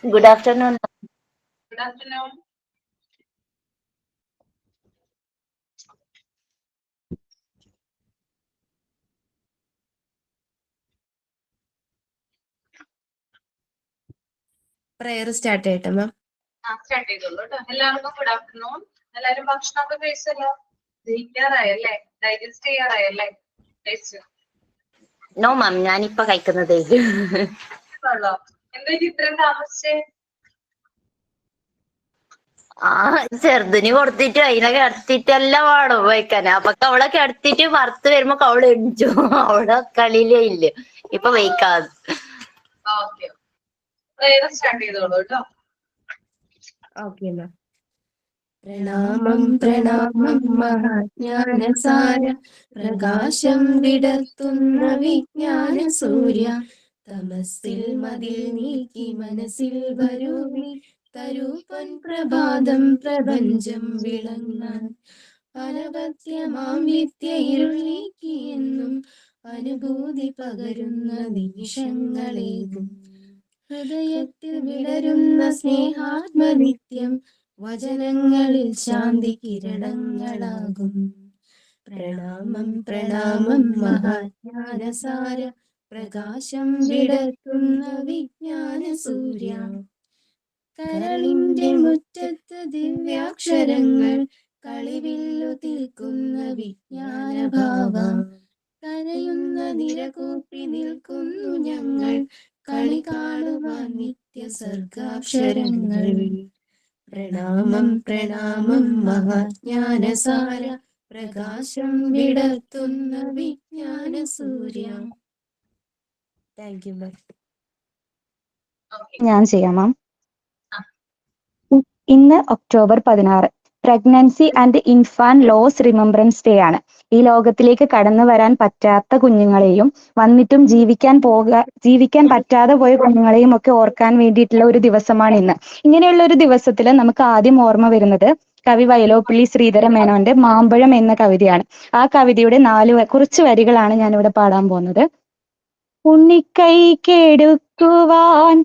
Good afternoon. Good afternoon. Prayer start ചെയ്യട്ടെ ma'am. Start ചെയ്തോളൂ കേട്ടോ. എല്ലാവർക്കും ഗുഡ് ആഫ്റ്റർനൂൺ. എല്ലാവരും ഭക്ഷണമൊക്കെ കഴിച്ചല്ലോ? ദഹിക്കാറായല്ലേ? ഡൈജസ്റ്റ് ചെയ്യാറായല്ലേ? കഴിച്ചു. No, ma'am. ഞാനിപ്പോ കഴിക്കുന്നതേ ഉള്ളോ? എന്താ ഇത്രയും താമസിച്ചേ? ചെറുതിന് കൊടുത്തിട്ട് അതിനെ കിടത്തിട്ടെല്ലാം വേണം വയ്ക്കാൻ. അപ്പൊ അവളെ കിടത്തിട്ട് വറുത്ത് വരുമ്പോ അവള് എണിച്ചു. അവളെ കളിയിലേ ഇല്ല. ഇപ്പൊ വയ്ക്കാതെ. ഓക്കെ. പ്രയർ സ്റ്റാർട്ട് ചെയ്തോളൂ കേട്ടോ. ഓക്കെ മാം. പ്രണാമം പ്രണാമം മഹാജ്ഞാനസാര പ്രകാശം വിടർത്തുന്ന വിജ്ഞാന സൂര്യ തമസ്സിൽ മതിൽ നീക്കി മനസ്സിൽ വരൂ നീ തരൂ പൊൻപ്രഭാതം പ്രപഞ്ചം വിളങ്ങാൻ അനവധ്യമാം വിദ്യയിരുൾ നീക്കിയെന്നും അനുഭൂതി പകരുന്ന നിമിഷങ്ങളേകും ഹൃദയത്തിൽ വിടരുന്ന സ്നേഹാത്മനിത്യം വചനങ്ങളിൽ ശാന്തി കിരണങ്ങളാകും. പ്രണാമം പ്രണാമം മഹാജ്ഞാനസാര പ്രകാശം വിടർത്തുന്ന വിജ്ഞാന സൂര്യ കരളിന്റെ മുറ്റത്ത് ദിവ്യാക്ഷരങ്ങൾ കളിവില്ലു തീർക്കുന്ന വിജ്ഞാനഭാവ കരയുന്ന നിരകൂപ്പി നിൽക്കുന്നു ഞങ്ങൾ കളി കാണുവാൻ നിത്യ സർഗാക്ഷരങ്ങൾ. പ്രണാമം പ്രണാമം മഹാജ്ഞാനസാര പ്രകാശം വിടർത്തുന്ന വിജ്ഞാന സൂര്യ. താങ്ക് യു മാം. ഞാൻ ചെയ്യാം മാം. ഇന്ന് October 16 pregnancy and infant loss remembrance day ആണ്. ഈ ലോകത്തിലേക്ക് കടന്നു വരാൻ പറ്റാത്ത കുഞ്ഞുങ്ങളെയും വന്നിട്ടും ജീവിക്കാൻ പറ്റാതെ പോയ കുഞ്ഞുങ്ങളെയും ഒക്കെ ഓർക്കാൻ വേണ്ടിയിട്ടുള്ള ഒരു ദിവസമാണ് ഇന്ന്. ഇങ്ങനെയുള്ള ഒരു ദിവസത്തിൽ നമുക്ക് ആദ്യം ഓർമ്മ വരുന്നത് കവി വയലോപ്പള്ളി ശ്രീധര മേനോന്റെ മാമ്പഴം എന്ന കവിതയാണ്. ആ കവിതയുടെ കുറച്ച് വരികളാണ് ഞാനിവിടെ പാടാൻ പോകുന്നത്. ഉണ്ണിക്കൈ കെടുക്കുവാൻ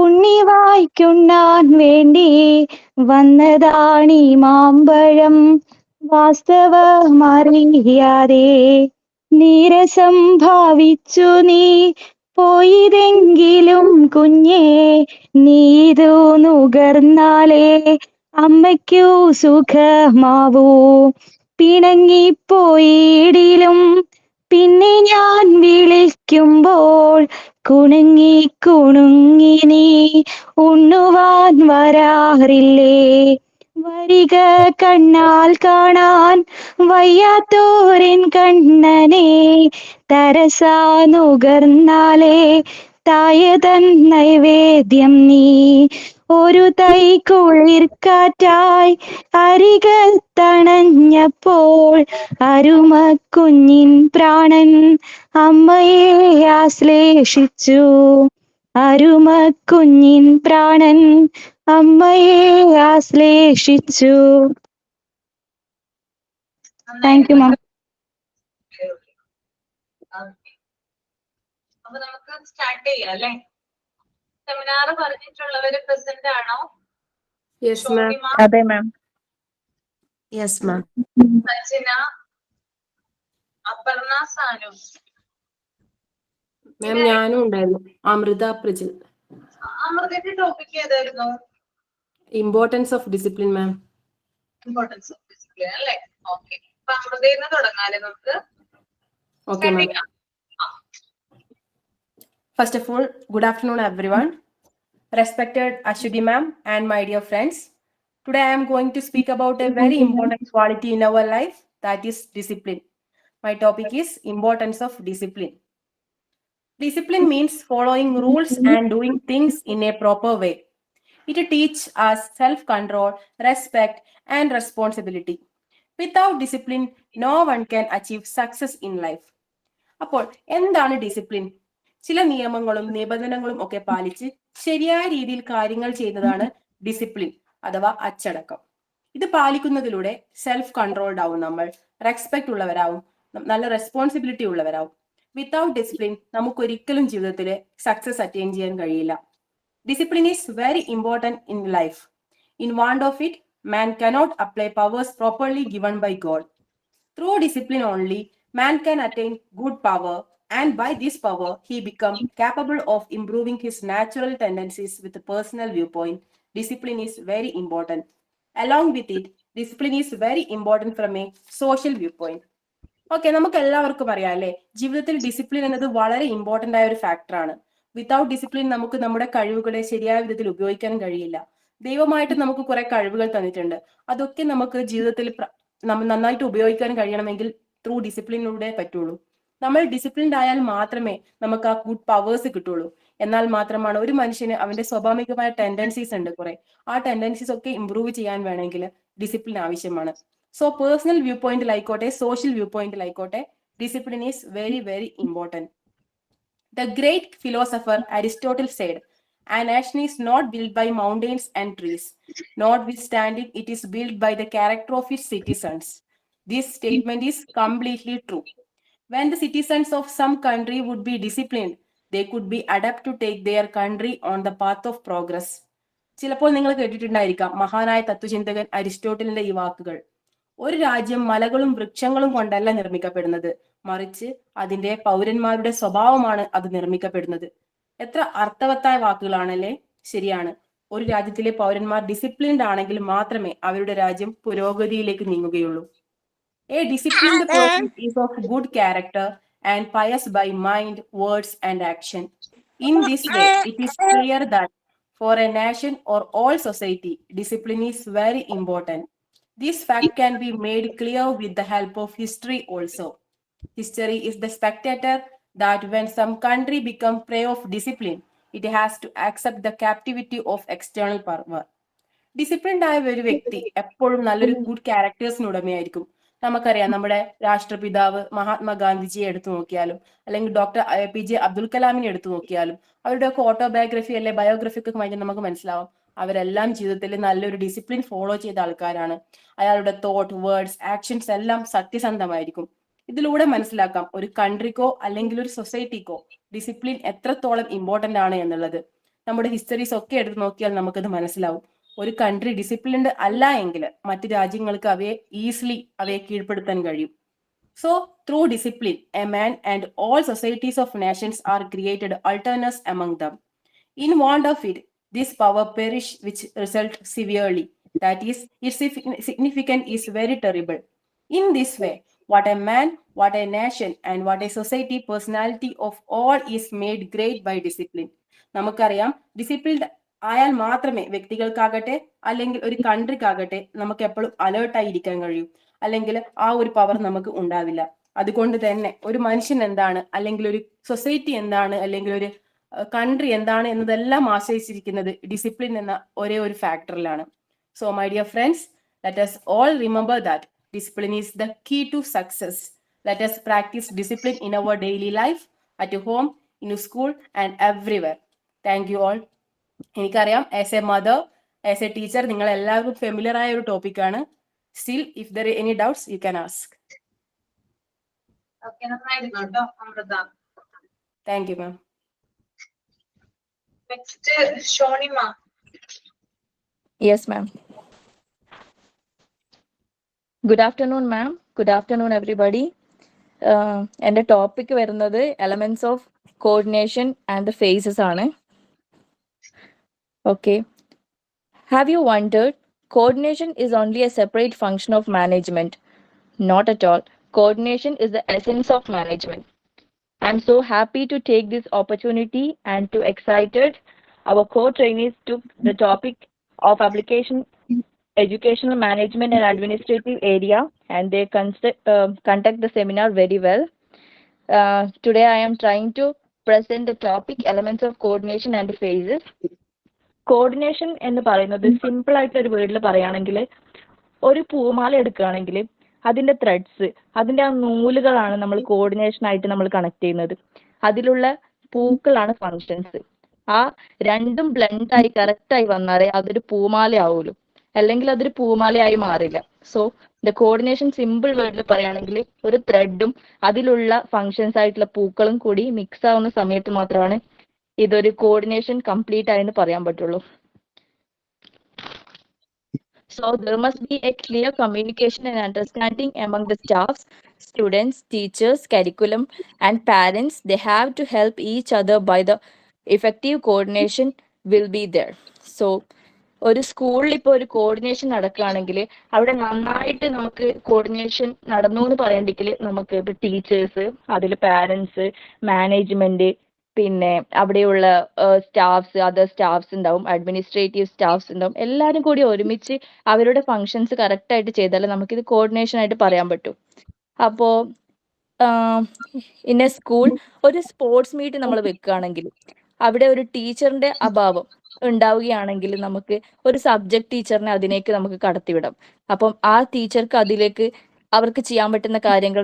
ഉണ്ണി വായ്ക്കുണ്ണാൻ വേണ്ടി വന്നതാണീ മാമ്പഴം വാസ്തവമറിയാതെ നീരസം ഭാവിച്ചു നീ പോയതെങ്കിലും കുഞ്ഞേ നീതു നുകർന്നാലേ അമ്മയ്ക്കു സുഖമാവൂ പിണങ്ങിപ്പോയിടിലും പിന്നെ ഞാൻ വിളിക്കുമ്പോൾ കുണുങ്ങി കുണുങ്ങി നീ ഉണ്ണുവാൻ വരാറില്ലേ വരിക കണ്ണാൽ കാണാൻ വയ്യാത്തോരൻ കണ്ണനെ തരസാ നുകർന്നാലേ തായതൻ നൈവേദ്യം നീ ഒരു തൈ കുളിർക്കാറ്റായി അരികത്തണഞ്ഞപ്പോൾ അരുമ കുഞ്ഞിൻ പ്രാണൻ അമ്മയെ ആശ്ലേഷിച്ചു അരുമ കുഞ്ഞിൻ പ്രാണൻ അമ്മയെ ആശ്ലേഷിച്ചു. താങ്ക് യു മാം. അപ്പൊ നമുക്ക് സ്റ്റാർട്ട് ചെയ്യാം അല്ലേ? സെമിനാർ പറഞ്ഞിട്ടുള്ളവര് പ്രസന്റ് ആണോ? Yes ma'am. അതെ ma'am. Yes ma'am. Sajina, Aparna, Sanu. Ma'am ഞാനും ഉണ്ടായിരുന്നു. അമൃത പ്രജിൽ. അമൃതയുടെ ടോപ്പിക് ഏതായിരുന്നു? Importance of discipline ma'am. Importance of discipline അല്ലേ? ഓക്കെ. അപ്പൊ അമൃതയിൽ നിന്ന് തുടങ്ങാല്ലേ നമുക്ക്? Okay ma'am. First of all, good afternoon everyone. Respected Ashwini ma'am and my dear friends. Today I am going to speak about a very important quality in our life, that is discipline. My topic is importance of discipline. Discipline means following rules and doing things in a proper way. It teaches us self-control, respect and responsibility. Without discipline, no one can achieve success in life. അപ്പോൾ എന്താണ് discipline? ചില നിയമങ്ങളും നിബന്ധനകളും ഒക്കെ പാലിച്ച് ശരിയായ രീതിയിൽ കാര്യങ്ങൾ ചെയ്യുന്നതാണ് ഡിസിപ്ലിൻ അഥവാ അച്ചടക്കം. ഇത് പാലിക്കുന്നതിലൂടെ സെൽഫ് കൺട്രോൾഡ് ആവും, നമ്മൾ റെസ്പെക്ട് ഉള്ളവരാവും, നല്ല റെസ്പോൺസിബിലിറ്റി ഉള്ളവരാവും. വിത്തൗട്ട് ഡിസിപ്ലിൻ നമുക്കൊരിക്കലും ജീവിതത്തിൽ സക്സസ് അറ്റൈൻ ചെയ്യാൻ കഴിയില്ല. Discipline is very important in life. In want of it, man cannot apply powers properly given by God. Through discipline only, man can attain good power, and by this power, he becomes capable of improving his natural tendencies with a personal viewpoint. Discipline is very important. Along with it, discipline is very important from a social viewpoint. Okay, നമുക്ക് എല്ലാവർക്കും അറിയാം അല്ലേ, ജീവിതത്തിൽ discipline എന്നത് വളരെ important ആയ ഒരു ഫാക്ടറാണ്. വിത്തൗട്ട് ഡിസിപ്ലിൻ നമുക്ക് നമ്മുടെ കഴിവുകളെ ശരിയായ വിധത്തിൽ ഉപയോഗിക്കാൻ കഴിയില്ല. ദൈവമായിട്ട് നമുക്ക് കുറെ കഴിവുകൾ തന്നിട്ടുണ്ട്. അതൊക്കെ നമുക്ക് ജീവിതത്തിൽ നന്നായിട്ട് ഉപയോഗിക്കാൻ കഴിയണമെങ്കിൽ ത്രൂ ഡിസിപ്ലിനിലൂടെ പറ്റുള്ളൂ. നമ്മൾ ഡിസിപ്ലിൻഡ് ആയാൽ മാത്രമേ നമുക്ക് ആ ഗുഡ് പവേഴ്സ് കിട്ടുള്ളൂ. എന്നാൽ മാത്രമാണ് ഒരു മനുഷ്യന് അവന്റെ സ്വാഭാവികമായ ടെൻഡൻസീസ് ഉണ്ട് കുറെ, ആ ടെൻഡൻസീസ് ഒക്കെ ഇംപ്രൂവ് ചെയ്യാൻ വേണമെങ്കിൽ ഡിസിപ്ലിൻ ആവശ്യമാണ്. സോ പേഴ്സണൽ വ്യൂ പോയിന്റിലായിക്കോട്ടെ സോഷ്യൽ വ്യൂ പോയിന്റിലായിക്കോട്ടെ discipline is very very important. The great philosopher Aristotle said, "A nation is not built by mountains and trees. Notwithstanding, it is built by the character of its citizens." This statement is completely true. When the citizens of some country would be disciplined, they could be adapt to take their country on the path of progress. ചിലപ്പോൾ നിങ്ങൾ കേട്ടിട്ടുണ്ടായിരിക്കാം മഹാനായ തത്വചിന്തകൻ അരിസ്റ്റോട്ടലിന്റെ ഈ വാക്കുകൾ. ഒരു രാജ്യം മലകളും വൃക്ഷങ്ങളും കൊണ്ടല്ല നിർമ്മിക്കപ്പെടുന്നത്, മറിച്ച് അതിന്റെ പൗരന്മാരുടെ സ്വഭാവമാണ് അത് നിർമ്മിക്കപ്പെടുന്നത്. എത്ര അർത്ഥവത്തായ വാക്കുകളാണല്ലേ? ശരിയാണ്. ഒരു രാജ്യത്തിലെ പൗരന്മാർ ഡിസിപ്ലിൻഡ് ആണെങ്കിൽ മാത്രമേ അവരുടെ രാജ്യം പുരോഗതിയിലേക്ക് നീങ്ങുകയുള്ളൂ. A disciplined person is of good character and pious by mind, words, and action. In this way, it is clear that for a nation or all society, discipline is very important. This fact can be made clear with the help of history also. History is the spectator that when some country becomes prey of discipline, it has to accept the captivity of external power. Disciplined ആയ ഒരു വ്യക്തി എപ്പോഴും നല്ലൊരു good ക്യാരക്ടേഴ്സിന് ഉടമയായിരിക്കും. നമുക്കറിയാം, നമ്മുടെ രാഷ്ട്രപിതാവ് മഹാത്മാഗാന്ധിജിയെ എടുത്തു നോക്കിയാലും അല്ലെങ്കിൽ ഡോക്ടർ APJ അബ്ദുൽ കലാമിനെ എടുത്തു നോക്കിയാലും അവരുടെയൊക്കെ ഓട്ടോബയോഗ്രഫി അല്ലെ ബയോഗ്രഫി ഒക്കെ വായിച്ചാൽ നമുക്ക് മനസ്സിലാവും അവരെല്ലാം ജീവിതത്തിൽ നല്ലൊരു ഡിസിപ്ലിൻ ഫോളോ ചെയ്ത ആൾക്കാരാണ്. അയാളുടെ തോട്ട്, വേർഡ്സ്, ആക്ഷൻസ് എല്ലാം സത്യസന്ധമായിരിക്കും. ഇതിലൂടെ മനസ്സിലാക്കാം ഒരു കൺട്രിക്കോ അല്ലെങ്കിൽ ഒരു സൊസൈറ്റിക്കോ ഡിസിപ്ലിൻ എത്രത്തോളം ഇമ്പോർട്ടന്റ് ആണ് എന്നുള്ളത്. നമ്മുടെ ഹിസ്റ്ററീസ് ഒക്കെ എടുത്ത് നോക്കിയാൽ നമുക്കത് മനസ്സിലാവും. ഒരു കൺട്രി ഡിസിപ്ലിൻഡ് അല്ല എങ്കിൽ മറ്റു രാജ്യങ്ങൾക്ക് അവയെ കീഴ്പ്പെടുത്താൻ കഴിയും. So, through discipline, a man and all societies of nations are created alternate among them. In want of it, this power perish, which result severely. That is, its significance is very terrible. In this way, what a man, what a nation, and what a society personality of all is made great by discipline. നമുക്കറിയാം, disciplined ആയാൽ മാത്രമേ വ്യക്തികൾക്കാകട്ടെ അല്ലെങ്കിൽ ഒരു കൺട്രിക്കാകട്ടെ നമുക്ക് എപ്പോഴും അലേർട്ടായി ഇരിക്കാൻ കഴിയും. അല്ലെങ്കിൽ ആ ഒരു പവർ നമുക്ക് ഉണ്ടാവില്ല. അതുകൊണ്ട് തന്നെ ഒരു മനുഷ്യൻ എന്താണ്, അല്ലെങ്കിൽ ഒരു സൊസൈറ്റി എന്താണ്, അല്ലെങ്കിൽ ഒരു കൺട്രി എന്താണ് എന്നതെല്ലാം ആശ്രയിച്ചിരിക്കുന്നത് ഡിസിപ്ലിൻ എന്ന ഒരേ ഒരു ഫാക്ടറിലാണ്. So my dear friends, let us all remember that discipline is the key to success. Let us practice discipline in our daily life, at home, in school, and everywhere. Thank you all. എനിക്കറിയാം, as a mother, as a teacher, നിങ്ങൾ എല്ലാവർക്കും familiar ആയ ഒരു ടോപ്പിക്കാണ്. Still if there any doubts you can ask. Okay, നന്നായിരുന്നു കേട്ടോ Amrutha. Thank you ma'am. Next Shonima. Yes, ma'am. Good afternoon, ma'am. Good afternoon, everybody. And the topic വരുന്നത് elements of coordination and the phases ആണ്. Okay. Have you wondered? Coordination is only a separate function of management. Not at all. Coordination is the essence of management. I'm so happy to take this opportunity and to excited our co-trainees took the topic of application educational management and administrative area, and they conduct the seminar very well. Today I am trying to present the topic elements of coordination and phases. Coordination എന്ന് പറയുന്നത് simple ആയിട്ട് ഒരു വേർഡിൽ പറയുകയാണെങ്കിൽ, ഒരു പൂമാല എടുക്കുകയാണെങ്കിൽ അതിന്റെ threads, അതിന്റെ ആ നൂലുകളാണ് നമ്മൾ കോർഡിനേഷൻ ആയിട്ട് നമ്മൾ കണക്ട് ചെയ്യുന്നത്. അതിലുള്ള പൂക്കളാണ് ഫങ്ഷൻസ്. ആ രണ്ടും ബ്ലെൻഡ് ആയി കറക്റ്റ് ആയി വന്നാലേ അതൊരു പൂമാല ആവുള്ളൂ, അല്ലെങ്കിൽ അതൊരു പൂമാലയായി മാറില്ല. സോ ദ കോർഡിനേഷൻ സിമ്പിൾ വേർഡിൽ പറയുകയാണെങ്കിൽ ഒരു ത്രെഡും അതിലുള്ള ഫങ്ഷൻസ് ആയിട്ടുള്ള പൂക്കളും കൂടി മിക്സ് ആവുന്ന സമയത്ത് മാത്രമാണ് ഇതൊരു കോർഡിനേഷൻ കംപ്ലീറ്റ് ആയെന്ന് പറയാൻ പറ്റുള്ളൂ. So there must be a clear communication and understanding among the staffs, students, teachers, curriculum, and parents. They have to help each other by the effective coordination will be there. So ഒരു സ്കൂളിൽ ഇപ്പോൾ ഒരു coordination നടക്കുകയാണെങ്കിൽ അവിടെ നന്നായിട്ട് നമുക്ക് coordination നടന്നു എന്ന് പറയണ്ടെങ്കിൽ നമുക്ക് ഇപ്പൊ ടീച്ചേഴ്സ്, അതിൽ പാരൻസ്, മാനേജ്മെന്റ്, പിന്നെ അവിടെയുള്ള സ്റ്റാഫ്സ്, അതർ സ്റ്റാഫ്സ് ഉണ്ടാവും, അഡ്മിനിസ്ട്രേറ്റീവ് സ്റ്റാഫ്സ് ഉണ്ടാവും, എല്ലാവരും കൂടി ഒരുമിച്ച് അവരുടെ ഫങ്ഷൻസ് കറക്റ്റ് ആയിട്ട് ചെയ്താലേ നമുക്കിത് കോർഡിനേഷൻ ആയിട്ട് പറയാൻ പറ്റൂ. അപ്പോൾ ഇൻ എ സ്കൂൾ ഒരു സ്പോർട്സ് മീറ്റ് നമ്മൾ വെക്കുകയാണെങ്കിൽ അവിടെ ഒരു ടീച്ചറിന്റെ അഭാവം ഉണ്ടാവുകയാണെങ്കിൽ നമുക്ക് ഒരു സബ്ജക്ട് ടീച്ചറിനെ അതിലേക്ക് നമുക്ക് കടത്തിവിടാം. അപ്പം ആ ടീച്ചർക്ക് അതിലേക്ക് അവർക്ക് ചെയ്യാൻ പറ്റുന്ന കാര്യങ്ങൾ,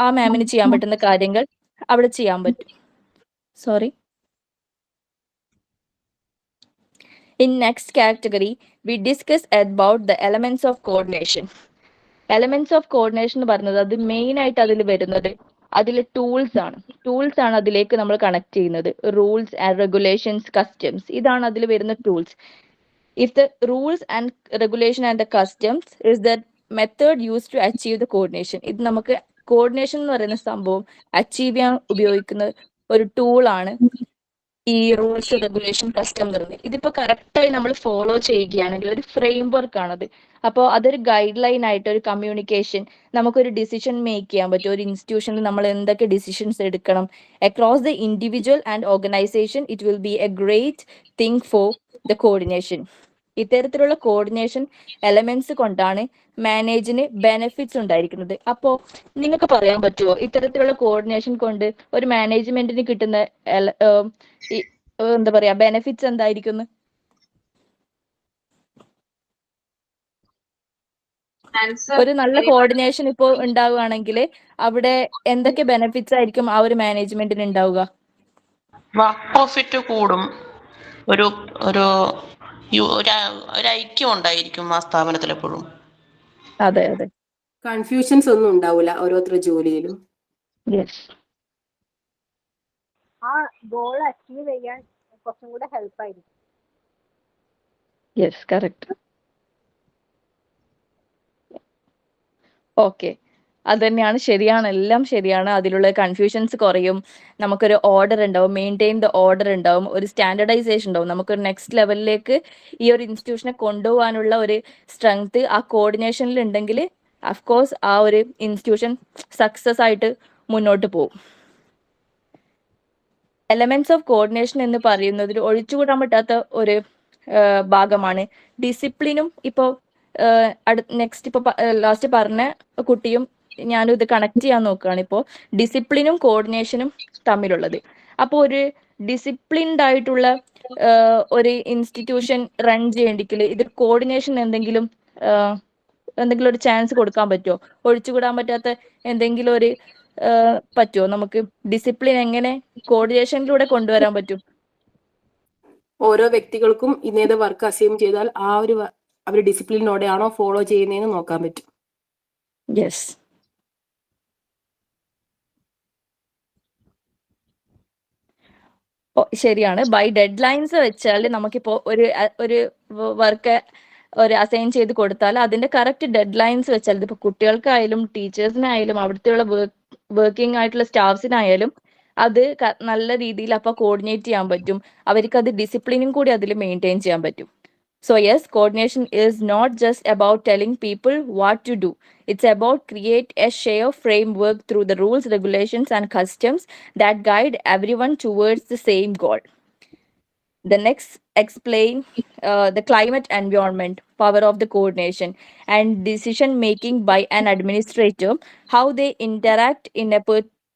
ആ മാമിന് ചെയ്യാൻ പറ്റുന്ന കാര്യങ്ങൾ അവിടെ ചെയ്യാൻ പറ്റും. Sorry. In next category, we discuss about the elements of coordination. Elements of coordination എന്ന് പറയുന്നത് അത് മെയിൻ ആയിട്ട് അതിൽ വരുന്നത് അതിൽ ടൂൾസ് ആണ് അതിലേക്ക് നമ്മൾ കണക്ട് ചെയ്യുന്നത്. റൂൾസ് ആൻഡ് റെഗുലേഷൻസ്, കസ്റ്റംസ്, ഇതാണ് അതിൽ വരുന്ന tools. If the rules and regulation and the customs is the method use to achieve the coordination. ഇത് നമുക്ക് കോർഡിനേഷൻ എന്ന് പറയുന്ന സംഭവം അച്ചീവ് ചെയ്യാൻ ഉപയോഗിക്കുന്ന ഒരു ടൂളാണ് ഈ റൂൾസ്, റെഗുലേഷൻ, കസ്റ്റം എന്ന്. ഇതിപ്പോ കറക്റ്റായി നമ്മൾ ഫോളോ ചെയ്യുകയാണെങ്കിൽ ഒരു ഫ്രെയിം വർക്ക് ആണത്. അപ്പോൾ അതൊരു ഗൈഡ് ലൈൻ ആയിട്ട് ഒരു കമ്മ്യൂണിക്കേഷൻ, നമുക്കൊരു ഡിസിഷൻ മേക്ക് ചെയ്യാൻ പറ്റും. ഒരു ഇൻസ്റ്റിറ്റ്യൂഷനിൽ നമ്മൾ എന്തൊക്കെ ഡിസിഷൻസ് എടുക്കണം across the individual and organisation, it will be A great thing for the coordination. ഇത്തരത്തിലുള്ള കോർഡിനേഷൻ എലമെന്റ്സ് കൊണ്ടാണ് മാനേജിന് ബെനിഫിറ്റ്സ് ഉണ്ടായിരിക്കുന്നത്. അപ്പോൾ നിങ്ങൾക്ക് പറയാൻ പറ്റുമോ ഇത്തരത്തിലുള്ള കോർഡിനേഷൻ കൊണ്ട് ഒരു മാനേജ്മെന്റിന് കിട്ടുന്ന എന്താ പറയാ ബെനിഫിറ്റ്സ് എന്തായിരിക്കും? ഒരു നല്ല കോർഡിനേഷൻ ഇപ്പോൾ ഉണ്ടാവുകയാണെങ്കിൽ അവിടെ എന്തൊക്കെ ബെനിഫിറ്റ്സ് ആയിരിക്കും ആ ഒരു മാനേജ്മെന്റിന് ഉണ്ടാവുക? വർക്ക് പ്രോഫിറ്റ് കൂടും, ഒരു ഒരു ഒരു ഐക്യം ഉണ്ടായിരിക്കും ആ സ്ഥാപനത്തിൽ എപ്പോഴും. അതെ അതെ, കൺഫ്യൂഷൻസ് ഒന്നും ഉണ്ടാവില്ല ഓരോരുത്തരുടെ ജോലിയിലും. ആ ഗോൾ അച്ചീവ് ചെയ്യാൻ കുറച്ചും കൂടെ ഹെൽപ്പ് ആയിരിക്കും. Yes, correct. ഓക്കെ, അത് തന്നെയാണ്, ശരിയാണ്, എല്ലാം ശരിയാണ്. അതിലുള്ള കൺഫ്യൂഷൻസ് കുറയും, നമുക്കൊരു ഓർഡർ ഉണ്ടാവും, മെയിൻറ്റെയിൻ ദ ഓർഡർ ഉണ്ടാവും, ഒരു സ്റ്റാൻഡർഡൈസേഷൻ ഉണ്ടാവും. നമുക്കൊരു നെക്സ്റ്റ് ലെവലിലേക്ക് ഈ ഒരു ഇൻസ്റ്റിറ്റ്യൂഷനെ കൊണ്ടുപോകാനുള്ള ഒരു സ്ട്രെങ്ത് ആ കോർഡിനേഷനിൽ ഉണ്ടെങ്കിൽ അഫ്കോഴ്സ് ആ ഒരു ഇൻസ്റ്റിറ്റ്യൂഷൻ സക്സസ് ആയിട്ട് മുന്നോട്ട് പോകും. എലമെന്റ്സ് ഓഫ് കോർഡിനേഷൻ എന്ന് പറയുന്നതിൽ ഒഴിച്ചുകൂടാൻ പറ്റാത്ത ഒരു ഭാഗമാണ് ഡിസിപ്ലിനും. ഇപ്പോൾ നെക്സ്റ്റ് ഇപ്പോൾ ലാസ്റ്റ് പറഞ്ഞ കുട്ടിയും ഞാനും ഇത് കണക്ട് ചെയ്യാൻ നോക്കുകയാണ്. ഇപ്പോൾ ഡിസിപ്ലിനും കോർഡിനേഷനും തമ്മിലുള്ളത്. അപ്പോൾ ഒരു ഡിസിപ്ലിൻഡ് ആയിട്ടുള്ള ഒരു ഇൻസ്റ്റിറ്റ്യൂഷൻ റൺ ചെയ്യണമെങ്കിൽ ഇത് കോർഡിനേഷൻ എന്തെങ്കിലും ഒരു ചാൻസ് കൊടുക്കാൻ പറ്റുമോ? ഒഴിച്ചുകൂടാൻ പറ്റാത്ത എന്തെങ്കിലും ഒരു പറ്റുമോ നമുക്ക്? ഡിസിപ്ലിൻ എങ്ങനെ കോർഡിനേഷനിലൂടെ കൊണ്ടുവരാൻ പറ്റും? ഓരോ വ്യക്തികൾക്കും ഇന്നേത് വർക്ക് അസൈൻ ചെയ്താൽ ആ ഒരു അവർ ഡിസിപ്ലിനോടെയാണോ ഫോളോ ചെയ്യുന്നതെന്ന് നോക്കാൻ പറ്റും. യെസ്, ശരിയാണ്. ബൈ ഡെഡ് ലൈൻസ് വെച്ചാൽ നമുക്കിപ്പോൾ ഒരു വർക്ക് ഒരു അസൈൻ ചെയ്ത് കൊടുത്താൽ അതിന്റെ കറക്റ്റ് ഡെഡ് ലൈൻസ് വെച്ചാൽ ഇതിപ്പോൾ കുട്ടികൾക്കായാലും ടീച്ചേഴ്സിനായാലും അവിടുത്തെയുള്ള വർക്കിംഗ് ആയിട്ടുള്ള സ്റ്റാഫ്സിനായാലും അത് നല്ല രീതിയിൽ അപ്പോൾ കോർഡിനേറ്റ് ചെയ്യാൻ പറ്റും. അവർക്ക് അത് ഡിസിപ്ലിനും കൂടി അതിൽ മെയിൻറ്റെയിൻ ചെയ്യാൻ പറ്റും. So yes, coordination is not just about telling people what to do. It's about create a shared framework through the rules, regulations, and customs that guide everyone towards the same goal. The next explain the climate environment, power of the coordination, and decision making by an administrator, how they interact in a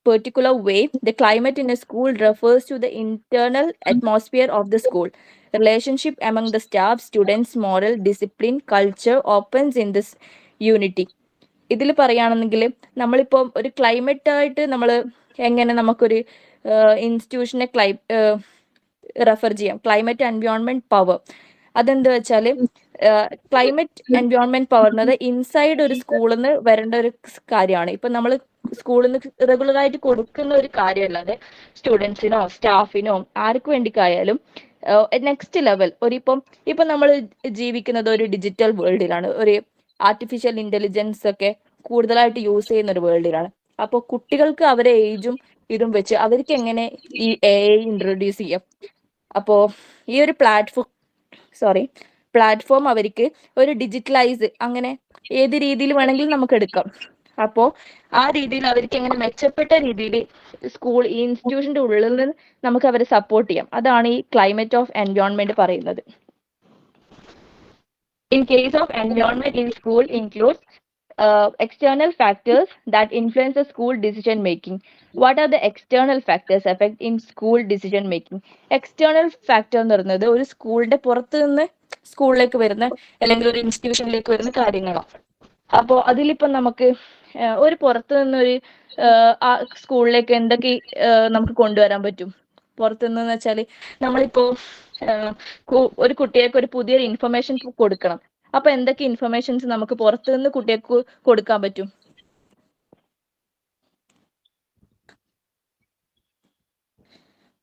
particular way. The climate in a school refers to the internal atmosphere of the school. Relationship among the staff, students, moral, discipline, culture opens in this unity. ഇതിൽ പറയുകയാണെന്നെങ്കിൽ നമ്മളിപ്പോൾ ഒരു climate ആയിട്ട് നമ്മൾ എങ്ങനെ നമുക്കൊരു ഇൻസ്റ്റിറ്റ്യൂഷനെ refer ചെയ്യാം. Climate, environment, power. അതെന്താ വെച്ചാല് ക്ലൈമറ്റ് എൻവയോൺമെന്റ് പറയുന്നത് ഇൻസൈഡ് ഒരു സ്കൂളിൽ നിന്ന് വരേണ്ട ഒരു കാര്യമാണ്. ഇപ്പൊ നമ്മൾ സ്കൂളിൽ നിന്ന് റെഗുലർ ആയിട്ട് കൊടുക്കുന്ന ഒരു കാര്യമല്ലാതെ സ്റ്റുഡൻസിനോ സ്റ്റാഫിനോ ആർക്കു വേണ്ടിക്കായാലും നെക്സ്റ്റ് ലെവൽ ഇപ്പൊ നമ്മൾ ജീവിക്കുന്നത് ഒരു ഡിജിറ്റൽ വേൾഡിലാണ്, ഒരു ആർട്ടിഫിഷ്യൽ ഇന്റലിജൻസ് ഒക്കെ കൂടുതലായിട്ട് യൂസ് ചെയ്യുന്ന ഒരു വേൾഡിലാണ്. അപ്പോൾ കുട്ടികൾക്ക് അവരെ ഏജും ഇതും വെച്ച് അവർക്ക് എങ്ങനെ ഈ AI ഇൻട്രൊഡ്യൂസ് ചെയ്യാം. അപ്പോൾ ഈ ഒരു പ്ലാറ്റ്ഫോം അവർക്ക് ഒരു ഡിജിറ്റലൈസ് അങ്ങനെ ഏത് രീതിയിൽ വേണമെങ്കിലും നമുക്ക് എടുക്കാം. അപ്പോൾ ആ രീതിയിൽ അവർക്ക് എങ്ങനെ മെച്ചപ്പെട്ട രീതിയിൽ സ്കൂൾ ഈ ഇൻസ്റ്റിറ്റ്യൂഷന്റെ ഉള്ളിൽ നിന്ന് നമുക്ക് അവരെ സപ്പോർട്ട് ചെയ്യാം. അതാണ് ഈ ക്ലൈമറ്റ് ഓഫ് എൻവയോൺമെന്റ് പറയുന്നത്. In case of environment in school includes external factors that influence the school decision making. What are the external factors affect in school decision making? External factor എന്ന് പറയുന്നത് ഒരു സ്കൂളിന്റെ പുറത്ത് നിന്ന് സ്കൂളിലേക്ക് വരുന്ന അല്ലെങ്കിൽ ഒരു ഇൻസ്റ്റിറ്റ്യൂഷനിലേക്ക് വരുന്ന കാര്യങ്ങളാണ്. അപ്പോൾ അതിലിപ്പം നമുക്ക് ഒരു പുറത്ത് നിന്നൊരു ആ സ്കൂളിലേക്ക് എന്തൊക്കെ നമുക്ക് കൊണ്ടുവരാൻ പറ്റും. പുറത്തുനിന്ന് വെച്ചാൽ നമ്മളിപ്പോ ഒരു കുട്ടിയേക്ക് ഒരു പുതിയൊരു ഇൻഫർമേഷൻ കൊടുക്കണം. അപ്പൊ എന്തൊക്കെ ഇൻഫർമേഷൻസ് നമുക്ക് പുറത്തുനിന്ന് കുട്ടികൾക്ക് കൊടുക്കാൻ പറ്റും?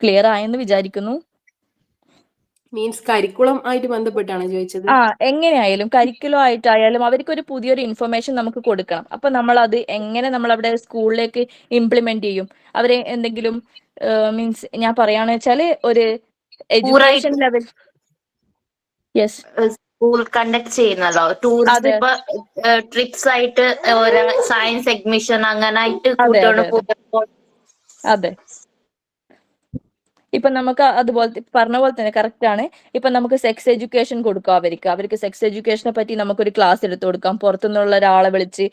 ക്ലിയർ ആയെന്ന് വിചാരിക്കുന്നു. മീൻസ് കരിക്കുളം ആയിട്ട് ബന്ധപ്പെട്ടാണ് ചോദിച്ചത്. എങ്ങനെയായാലും കരിക്കുലം ആയിട്ടായാലും അവർക്ക് ഒരു പുതിയൊരു ഇൻഫർമേഷൻ നമുക്ക് കൊടുക്കണം. അപ്പൊ നമ്മൾ അത് എങ്ങനെ നമ്മൾ അവിടെ സ്കൂളിലേക്ക് ഇംപ്ലിമെന്റ് ചെയ്യും? അവരെ എന്തെങ്കിലും മീൻസ് ഞാൻ പറയാന്ന് വെച്ചാല് ഒരു എഡ്യൂക്കേഷൻ ലെവൽ സ്കൂൾ കണ്ടക്ട് ചെയ്യുന്നല്ലോ ടൂറിസ്റ്റ്, ഇപ്പൊ ട്രിപ്സ് ആയിട്ട് ഓരോ സയൻസ് എക്സിബിഷൻ അങ്ങനെ ആയിട്ട് കുട്ടികളെ പോകുമ്പോൾ. അതെ, ഇപ്പൊ നമുക്ക് അതുപോലെ പറഞ്ഞ പോലെ തന്നെ കറക്റ്റ് ആണ്. ഇപ്പൊ നമുക്ക് സെക്സ് എഡ്യൂക്കേഷൻ കൊടുക്കാം. അവർക്ക് സെക്സ് എഡ്യൂക്കേഷനെ പറ്റി നമുക്കൊരു ക്ലാസ് എടുത്തു കൊടുക്കാം. പുറത്തുനിന്നുള്ള ഒരാളെ വിളിച്ച്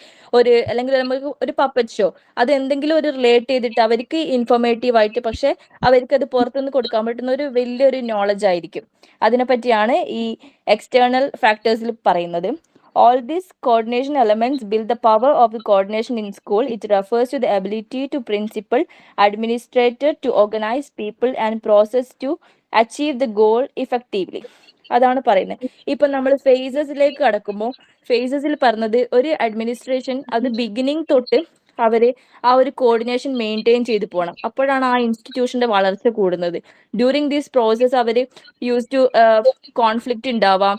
അല്ലെങ്കിൽ നമുക്ക് ഒരു പപ്പറ്റ് ഷോ, അത് എന്തെങ്കിലും ഒരു റിലേറ്റ് ചെയ്തിട്ട് അവർക്ക് ഇൻഫോർമേറ്റീവ് ആയിട്ട്, പക്ഷെ അവർക്ക് അത് പുറത്തുനിന്ന് കൊടുക്കാൻ പറ്റുന്ന ഒരു വലിയൊരു നോളജ് ആയിരിക്കും. അതിനെപ്പറ്റിയാണ് ഈ എക്സ്റ്റേണൽ ഫാക്ടേഴ്സിൽ പറയുന്നത്. All these coordination elements build the power of the coordination in school. It refers to the ability to principal, administrator to organize people and process to achieve the goal effectively. അതാണ് പറയുന്നത്. ഇപ്പൊ നമ്മൾ ഫേസസിലേക്ക് കടക്കുമ്പോൾ ഫേസസിൽ പറഞ്ഞത് ഒരു administration അത് beginning തൊട്ട് അവര് ആ ഒരു കോർഡിനേഷൻ മെയിൻറ്റെയിൻ ചെയ്ത് പോകണം. അപ്പോഴാണ് ആ ഇൻസ്റ്റിറ്റ്യൂഷന്റെ വളർച്ച കൂടുന്നത്. ഡ്യൂറിങ് ദിസ് പ്രോസസ് അവര് യൂസ് ടു കോൺഫ്ലിക്റ്റ് ഉണ്ടാവാം,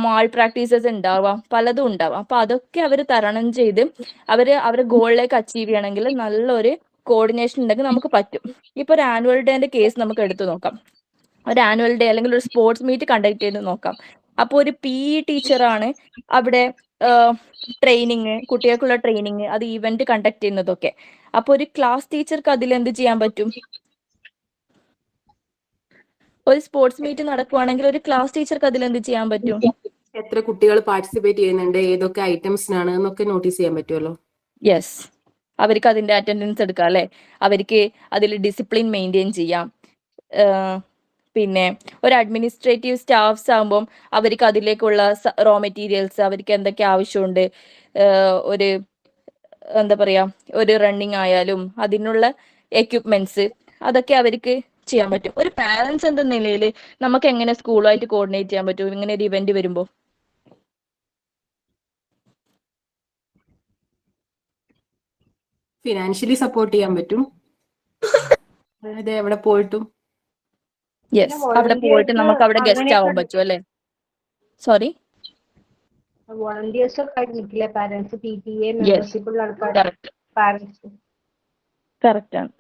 മാൾ പ്രാക്ടീസസ് ഉണ്ടാവാം, പലതും ഉണ്ടാവാം. അപ്പൊ അതൊക്കെ അവർ തരണം ചെയ്ത് അവരെ ഗോളിലേക്ക് അച്ചീവ് ചെയ്യണമെങ്കിൽ നല്ലൊരു കോർഡിനേഷൻ ഉണ്ടെങ്കിൽ നമുക്ക് പറ്റും. ഇപ്പൊ ഒരു ആനുവൽ ഡേന്റെ കേസ് നമുക്ക് എടുത്തു നോക്കാം. ഒരു ആനുവൽ ഡേ അല്ലെങ്കിൽ ഒരു സ്പോർട്സ് മീറ്റ് കണ്ടക്ട് ചെയ്ത് നോക്കാം. അപ്പോൾ ഒരു PE ടീച്ചറാണ് അവിടെ ട്രെയിനിങ്, കുട്ടികൾക്കുള്ള ട്രെയിനിങ്, അത് ഇവന്റ് കണ്ടക്ട് ചെയ്യുന്നതൊക്കെ. അപ്പൊ ഒരു ക്ലാസ് ടീച്ചർക്ക് അതിൽ എന്ത് ചെയ്യാൻ പറ്റും? ഒരു സ്പോർട്സ് മീറ്റ് നടക്കുവാണെങ്കിൽ ഒരു ക്ലാസ് ടീച്ചർക്ക് അതിൽ എന്ത് ചെയ്യാൻ പറ്റും? എത്ര കുട്ടികൾ പാർട്ടിസിപ്പേറ്റ് ചെയ്യുന്നുണ്ട്, ഏതൊക്കെ ഐറ്റംസിനാണ് എന്നൊക്കെ നോട്ടീസ് ചെയ്യാൻ പറ്റുമല്ലോ. യെസ്, അവർക്ക് അതിന്റെ അറ്റൻഡൻസ് എടുക്കാം അല്ലെ. അവർക്ക് അതിൽ ഡിസിപ്ലിൻ മെയിൻറ്റെയിൻ ചെയ്യാം. പിന്നെ ഒരു അഡ്മിനിസ്ട്രേറ്റീവ് സ്റ്റാഫ്സ് ആകുമ്പം അവർക്ക് അതിലേക്കുള്ള റോ മെറ്റീരിയൽസ്, അവർക്ക് എന്തൊക്കെ ആവശ്യമുണ്ട്, ഒരു എന്താ പറയാ ഒരു റണ്ണിങ് ആയാലും അതിനുള്ള എക്യുപ്മെന്റ്സ്, അതൊക്കെ അവർക്ക് ചെയ്യാൻ പറ്റും. ഒരു പാരന്റ്സ് എന്ന നിലയിൽ നമുക്ക് എങ്ങനെ സ്കൂളുമായിട്ട് കോർഡിനേറ്റ് ചെയ്യാൻ പറ്റും ഇങ്ങനെ ഒരു ഇവന്റ് വരുമ്പോ? ഫിനാൻഷ്യലി സപ്പോർട്ട് ചെയ്യാൻ പറ്റും. അതായത് എവിടെ പോയിട്ടും യെസ്, അവിടെ പോയിട്ട് നമുക്ക് അവിടെ ഗസ്റ്റ് ആവാൻ പറ്റും അല്ലെ. സോറി, വോളണ്ടിയേഴ്സ് ഒക്കെ നിൽക്കില്ലേ പാരന്റ്സ്, PTA മെമ്പർഷിപ്പുള്ള ആൾക്കാർ, പാരന്റ്സ്. കറക്റ്റ് ആണ്.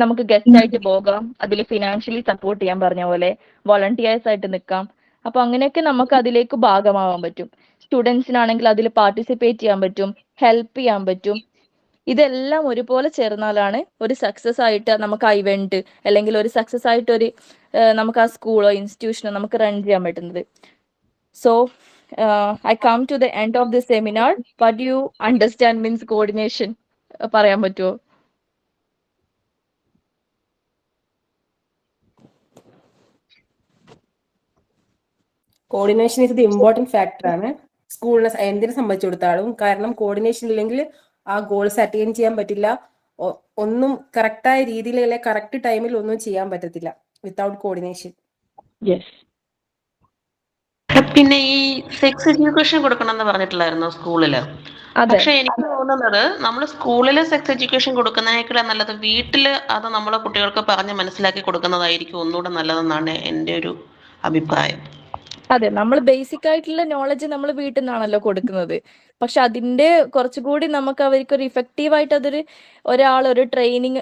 നമുക്ക് ഗസ്റ്റ് ആയിട്ട് പോകാം, അതിൽ ഫിനാൻഷ്യലി സപ്പോർട്ട് ചെയ്യാൻ പറഞ്ഞ പോലെ വോളണ്ടിയേഴ്സ് ആയിട്ട് നിൽക്കാം. അപ്പൊ അങ്ങനെയൊക്കെ നമുക്ക് അതിലേക്ക് ഭാഗമാവാൻ പറ്റും. സ്റ്റുഡൻസിനാണെങ്കിൽ അതിൽ പാർട്ടിസിപ്പേറ്റ് ചെയ്യാൻ പറ്റും, ഹെൽപ്പ് ചെയ്യാൻ പറ്റും. ഇതെല്ലാം ഒരുപോലെ ചേർന്നാലാണ് ഒരു സക്സസ് ആയിട്ട് നമുക്ക് ആ ഇവന്റ് അല്ലെങ്കിൽ ഒരു സക്സസ് ആയിട്ട് ഒരു നമുക്ക് ആ സ്കൂളോ ഇൻസ്റ്റിറ്റ്യൂഷനോ നമുക്ക് റൺ ചെയ്യാൻ പറ്റുന്നത്. So I come to the end of the seminar. What do you understand means coordination? പറയാൻ പറ്റുമോ? കോർഡിനേഷൻ ഇത് ഇമ്പോർട്ടന്റ് ഫാക്ടർ ആണ് സ്കൂളിനെ എന്തിനെ സംബന്ധിച്ചിടത്തോളം. കാരണം കോർഡിനേഷൻ ഇല്ലെങ്കിൽ ആ ഗോൾസ് അറ്റൈൻ ചെയ്യാൻ പറ്റില്ല. ഒന്നും കറക്റ്റായ രീതിയിൽ കറക്റ്റ് ടൈമിൽ ഒന്നും ചെയ്യാൻ പറ്റത്തില്ല വിത്തൗട്ട് കോർഡിനേഷൻ. യെസ്, പിന്നെ ഈ സെക്സ് എഡ്യൂക്കേഷൻ കൊടുക്കണം എന്ന് പറഞ്ഞിട്ടില്ലായിരുന്നു സ്കൂളില്. അതെ. പക്ഷെ എനിക്ക് തോന്നുന്നത് നമ്മൾ സ്കൂളിൽ സെക്സ് എഡ്യൂക്കേഷൻ കൊടുക്കുന്നതിനേക്കാളും നല്ലത് വീട്ടിൽ അത് നമ്മളെ കുട്ടികൾക്ക് പറഞ്ഞ് മനസ്സിലാക്കി കൊടുക്കുന്നതായിരിക്കും ഒന്നുകൂടെ നല്ലതെന്നാണ് എൻ്റെ ഒരു അഭിപ്രായം. അതെ, നമ്മൾ ബേസിക് ആയിട്ടുള്ള നോളജ് നമ്മൾ വീട്ടിൽ നിന്നാണല്ലോ കൊടുക്കുന്നത്. പക്ഷെ അതിന്റെ കുറച്ചുകൂടി നമുക്ക് അവർക്ക് ഒരു ഇഫക്റ്റീവ് ആയിട്ട് ഒരു ട്രെയിനിങ്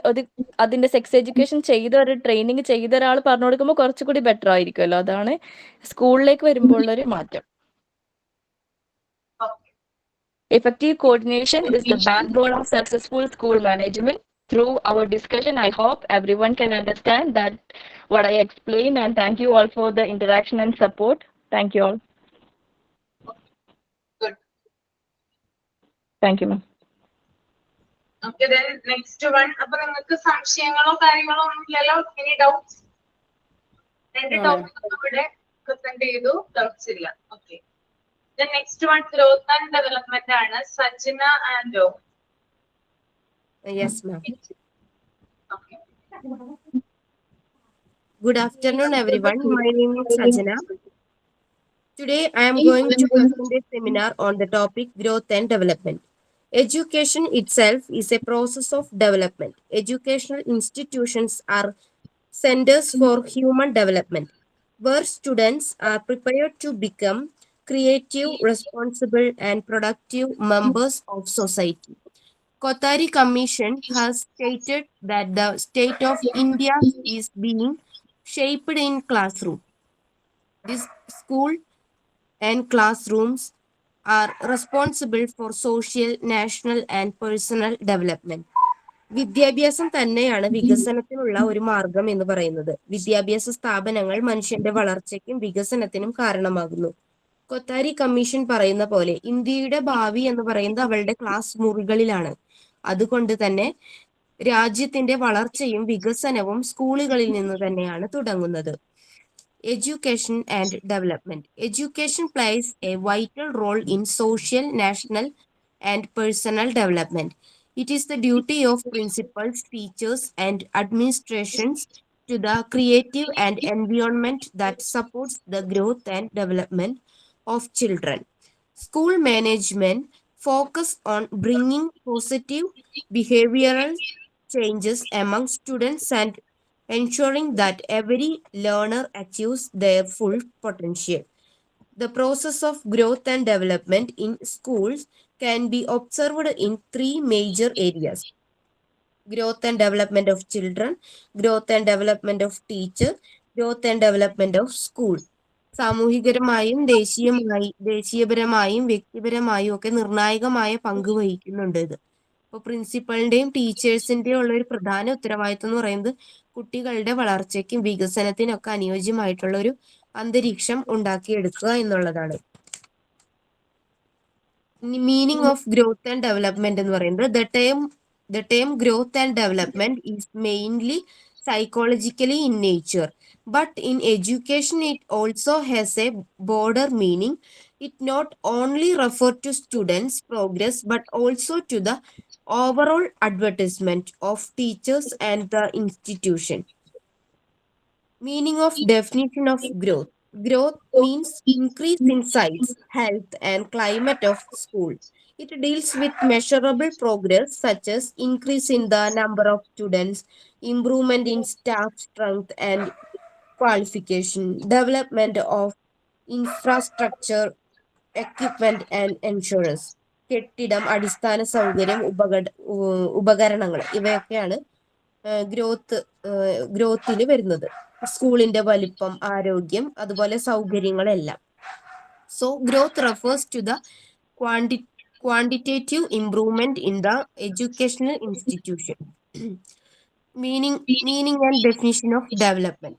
അതിന്റെ സെക്സ് എഡ്യൂക്കേഷൻ ചെയ്ത ഒരു ട്രെയിനിങ് ചെയ്ത ഒരാൾ പറഞ്ഞു കൊടുക്കുമ്പോൾ കുറച്ചുകൂടി ബെറ്റർ ആയിരിക്കുമല്ലോ. അതാണ് സ്കൂളിലേക്ക് വരുമ്പോൾ ഉള്ളൊരു മാറ്റം. Effective coordination is the backbone of successful school management. Through our discussion, I hope everyone can understand that what I explained, and thank you all for the interaction and support. Thank you all. Good. Thank you, ma'am. Okay, then next one. അപ്പൊ നിങ്ങൾക്ക് സംശയങ്ങളോ കാര്യങ്ങളോ ഒന്നുമില്ലല്ലോ? Any doubts? രണ്ട് No, ma'am. Topic ഇവിടെ present ചെയ്തു, doubts ഇല്ല. Okay. The next one, growth and development ആണ്. സജ്ന ആൻഡോ. Yes, ma'am. Okay. Good afternoon, everyone. My name is Sajana. Today, I am going to present a seminar on the topic growth and development. Education itself is a process of development. Educational institutions are centers for human development, where students are prepared to become creative, responsible, and productive members of society. Kothari Commission has stated that the state of India is being shaped in classroom. This school and classrooms are responsible for social, national, and personal development. വിദ്യാഭ്യാസം തന്നെയാണ് വികസനത്തിനുള്ള ഒരു മാർഗം എന്ന് പറയുന്നത്. വിദ്യാഭ്യാസ സ്ഥാപനങ്ങൾ മനുഷ്യന്റെ വളർച്ചയ്ക്കും വികസനത്തിനും കാരണമാകുന്നു. കൊത്താരി കമ്മീഷൻ പറയുന്ന പോലെ ഇന്ത്യയുടെ ഭാവി എന്ന് പറയുന്നത് അവളുടെ ക്ലാസ് മുറികളിലാണ്. അതുകൊണ്ട് തന്നെ രാജ്യത്തിന്റെ വളർച്ചയും വികസനവും സ്കൂളുകളിൽ നിന്ന് തന്നെയാണ് തുടങ്ങുന്നത്. Education and development. Education plays a vital role in social, national, and personal development. It is the duty of principals, teachers, and administrations to the creative and environment that supports the growth and development of children. School management focus on bringing positive behavioral changes among students and ensuring that every learner achieves their full potential. The process of growth and development in schools can be observed in three major areas: growth and development of children, growth and development of teacher, growth and development of school. സാമൂഹികരമായും ദേശീയപരമായും വ്യക്തിപരമായും ഒക്കെ നിർണായകമായ പങ്ക് വഹിക്കുന്നുണ്ട് ഇത്. ഇപ്പോൾ പ്രിൻസിപ്പളിന്റെയും ടീച്ചേഴ്സിന്റെയും ഉള്ള ഒരു പ്രധാന ഉത്തരവാദിത്വം എന്ന് പറയുന്നത് കുട്ടികളുടെ വളർച്ചയ്ക്കും വികസനത്തിനും ഒക്കെ അനുയോജ്യമായിട്ടുള്ള ഒരു അന്തരീക്ഷം ഉണ്ടാക്കിയെടുക്കുക എന്നുള്ളതാണ്. Meaning of growth and development എന്ന് പറയുന്നത് the term growth and development is mainly psychologically in nature, but in education it also has a broader meaning. It not only refer to students' progress but also to the overall advertisement of teachers and the institution. Meaning of definition of growth. Growth means increase in size, health, and climate of school. It deals with measurable progress such as increase in the number of students, improvement in staff strength and qualification, development of infrastructure, equipment, and insurance. കെട്ടിടം, അടിസ്ഥാന സൗകര്യം, ഉപകരണങ്ങൾ ഇവയൊക്കെയാണ് ഗ്രോത്തിൽ വരുന്നത്. സ്കൂളിന്റെ വലിപ്പം, ആരോഗ്യം, അതുപോലെ സൗകര്യങ്ങളെല്ലാം. So growth refers to the quantitative improvement in the educational institution. Meaning and definition of development.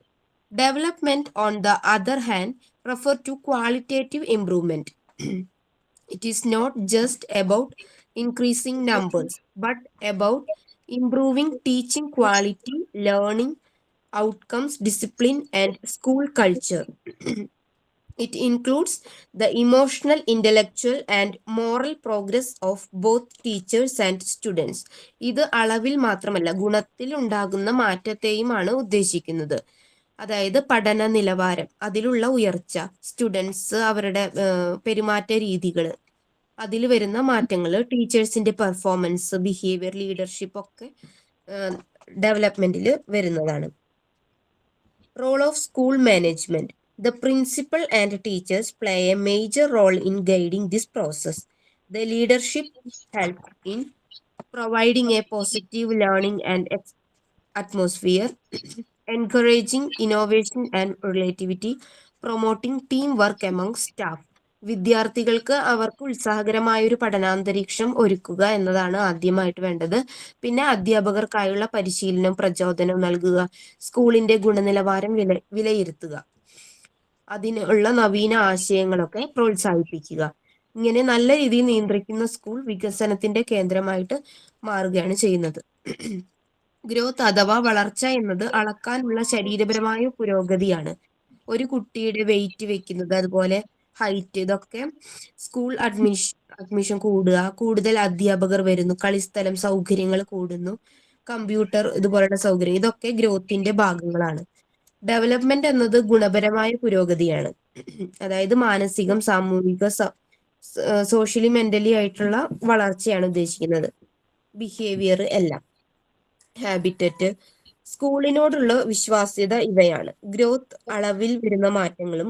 Development, on the other hand, refer to qualitative improvement. It is not just about increasing numbers, but about improving teaching quality, learning outcomes, discipline, and school culture. It includes the emotional, intellectual, and moral progress of both teachers and students. ഇത് അളവിൽ മാത്രമല്ല, ഗുണത്തിൽ ഉണ്ടാകുന്ന മാറ്റത്തെയുമാണ് ഉദ്ദേശിക്കുന്നത്. അതായത് പഠന നിലവാരം, അതിലുള്ള ഉയർച്ച, സ്റ്റുഡൻസ് അവരുടെ പെരുമാറ്റ രീതികൾ, അതിൽ വരുന്ന മാറ്റങ്ങൾ, ടീച്ചേഴ്സിന്റെ പെർഫോമൻസ്, ബിഹേവിയർ, ലീഡർഷിപ്പ് ഒക്കെ ഡെവലപ്മെന്റിൽ വരുന്നതാണ്. Role of school management. The principal and teachers play a major role in guiding this process. The leadership helps in providing a positive learning and atmosphere, encouraging innovation and relativity, promoting teamwork among staff. വിദ്യാർത്ഥികൾക്ക് അവർക്ക് ഉത്സാഹകരമായ ഒരു പഠനാന്തരീക്ഷം ഒരുക്കുക എന്നതാണ് ആദ്യമായിട്ട് വേണ്ടത്. പിന്നെ അധ്യാപകർക്കായുള്ള പരിശീലനം, പ്രചോദനം നൽകുക, സ്കൂളിന്റെ ഗുണനിലവാരം വിലയിരുത്തുക, അതിനുള്ള നവീന ആശയങ്ങളൊക്കെ പ്രോത്സാഹിപ്പിക്കുക. ഇങ്ങനെ നല്ല രീതിയിൽ നിയന്ത്രിക്കുന്ന സ്കൂൾ വികസനത്തിന്റെ കേന്ദ്രമായിട്ട് മാറുകയാണ് ചെയ്യുന്നത്. ഗ്രോത്ത് അഥവാ വളർച്ച എന്നത് അളക്കാനുള്ള ശരീരപരമായ പുരോഗതിയാണ്. ഒരു കുട്ടിയുടെ വെയിറ്റ് വെക്കുന്നത്, അതുപോലെ ഹൈറ്റ്, ഇതൊക്കെ സ്കൂൾ അഡ്മിഷൻ കൂടുക, കൂടുതൽ അധ്യാപകർ വരുന്നു, കളിസ്ഥലം, സൗകര്യങ്ങൾ കൂടുന്നു, കമ്പ്യൂട്ടർ ഇതുപോലുള്ള സൗകര്യം, ഇതൊക്കെ ഗ്രോത്തിന്റെ ഭാഗങ്ങളാണ്. ഡെവലപ്മെന്റ് എന്നത് ഗുണപരമായ പുരോഗതിയാണ്. അതായത് മാനസികം, സാമൂഹിക, സോഷ്യലി, മെന്റലി ആയിട്ടുള്ള വളർച്ചയാണ് ഉദ്ദേശിക്കുന്നത്. ബിഹേവിയർ എല്ലാം, ഹാബിറ്ററ്റ്, സ്കൂളിനോടുള്ള വിശ്വാസ്യത, ഇവയാണ്. ഗ്രോത്ത് അളവിൽ വരുന്ന മാറ്റങ്ങളും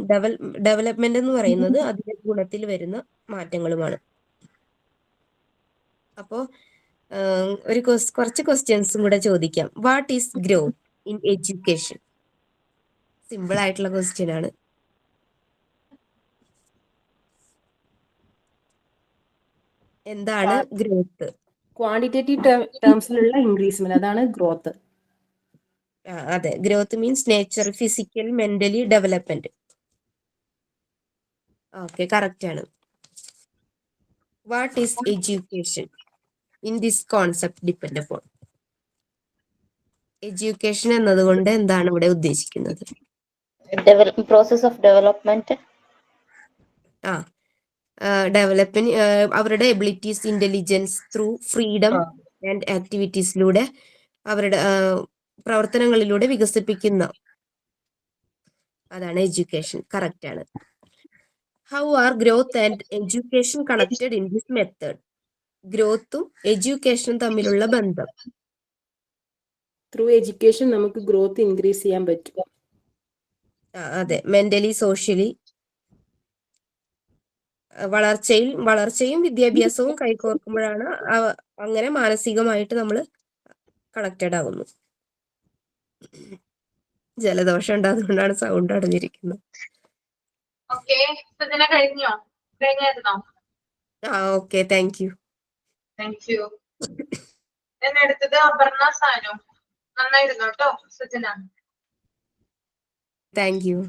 ഡെവലപ്മെന്റ് എന്ന് പറയുന്നത് അതിന്റെ ഗുണത്തിൽ വരുന്ന മാറ്റങ്ങളുമാണ്. അപ്പോ കുറച്ച് ക്വസ്റ്റ്യൻസും കൂടെ ചോദിക്കാം. What is growth in education? Simple ആയിട്ടുള്ള ക്വസ്റ്റ്യൻ ആണ്. എന്താണ് ഗ്രോത്ത്? ക്വാണ്ടിറ്റേറ്റീവ് ടേംസിലുള്ള ഇൻക്രീസ്മെന്റ്, അതാണ് ഗ്രോത്ത്. അതെ, growth means nature, physical, mentally development. Okay, correct ആണ്. What is education in this concept depend upon? Education എന്നതുകൊണ്ട് എന്താണ് ഇവിടെ ഉദ്ദേശിക്കുന്നത്? Process of development. ഡെവലപ്മെന്റ് അവരുടെ abilities, intelligence through freedom and ആക്ടിവിറ്റീസിലൂടെ, അവരുടെ പ്രവർത്തനങ്ങളിലൂടെ വികസിപ്പിക്കുന്ന, അതാണ് എഡ്യൂക്കേഷൻ. കറക്റ്റ് ആണ്. How are growth and education connected in this method? ഗ്രോത്തും എഡ്യൂക്കേഷനും തമ്മിലുള്ള ബന്ധം. ത്രൂ എഡ്യൂക്കേഷൻ നമുക്ക് ഗ്രോത്ത് ഇൻക്രീസ് ചെയ്യാൻ പറ്റും. അതെ, മെന്റലി, സോഷ്യലി, വളർച്ചയും വിദ്യാഭ്യാസവും കൈകോർക്കുമ്പോഴാണ് അങ്ങനെ മാനസികമായിട്ട് നമ്മൾ കണക്റ്റഡ് ആകുന്നു. ജലദോഷം ഉണ്ട്, അതുകൊണ്ടാണ് സൗണ്ട് അടഞ്ഞിരിക്കുന്നത്. ഓക്കെ, കഴിഞ്ഞായിരുന്നോ? Okay, thank you. അടുത്തത് അപർണ സാനു. നന്നായിരുന്നു കേട്ടോ സുജന. Thank you.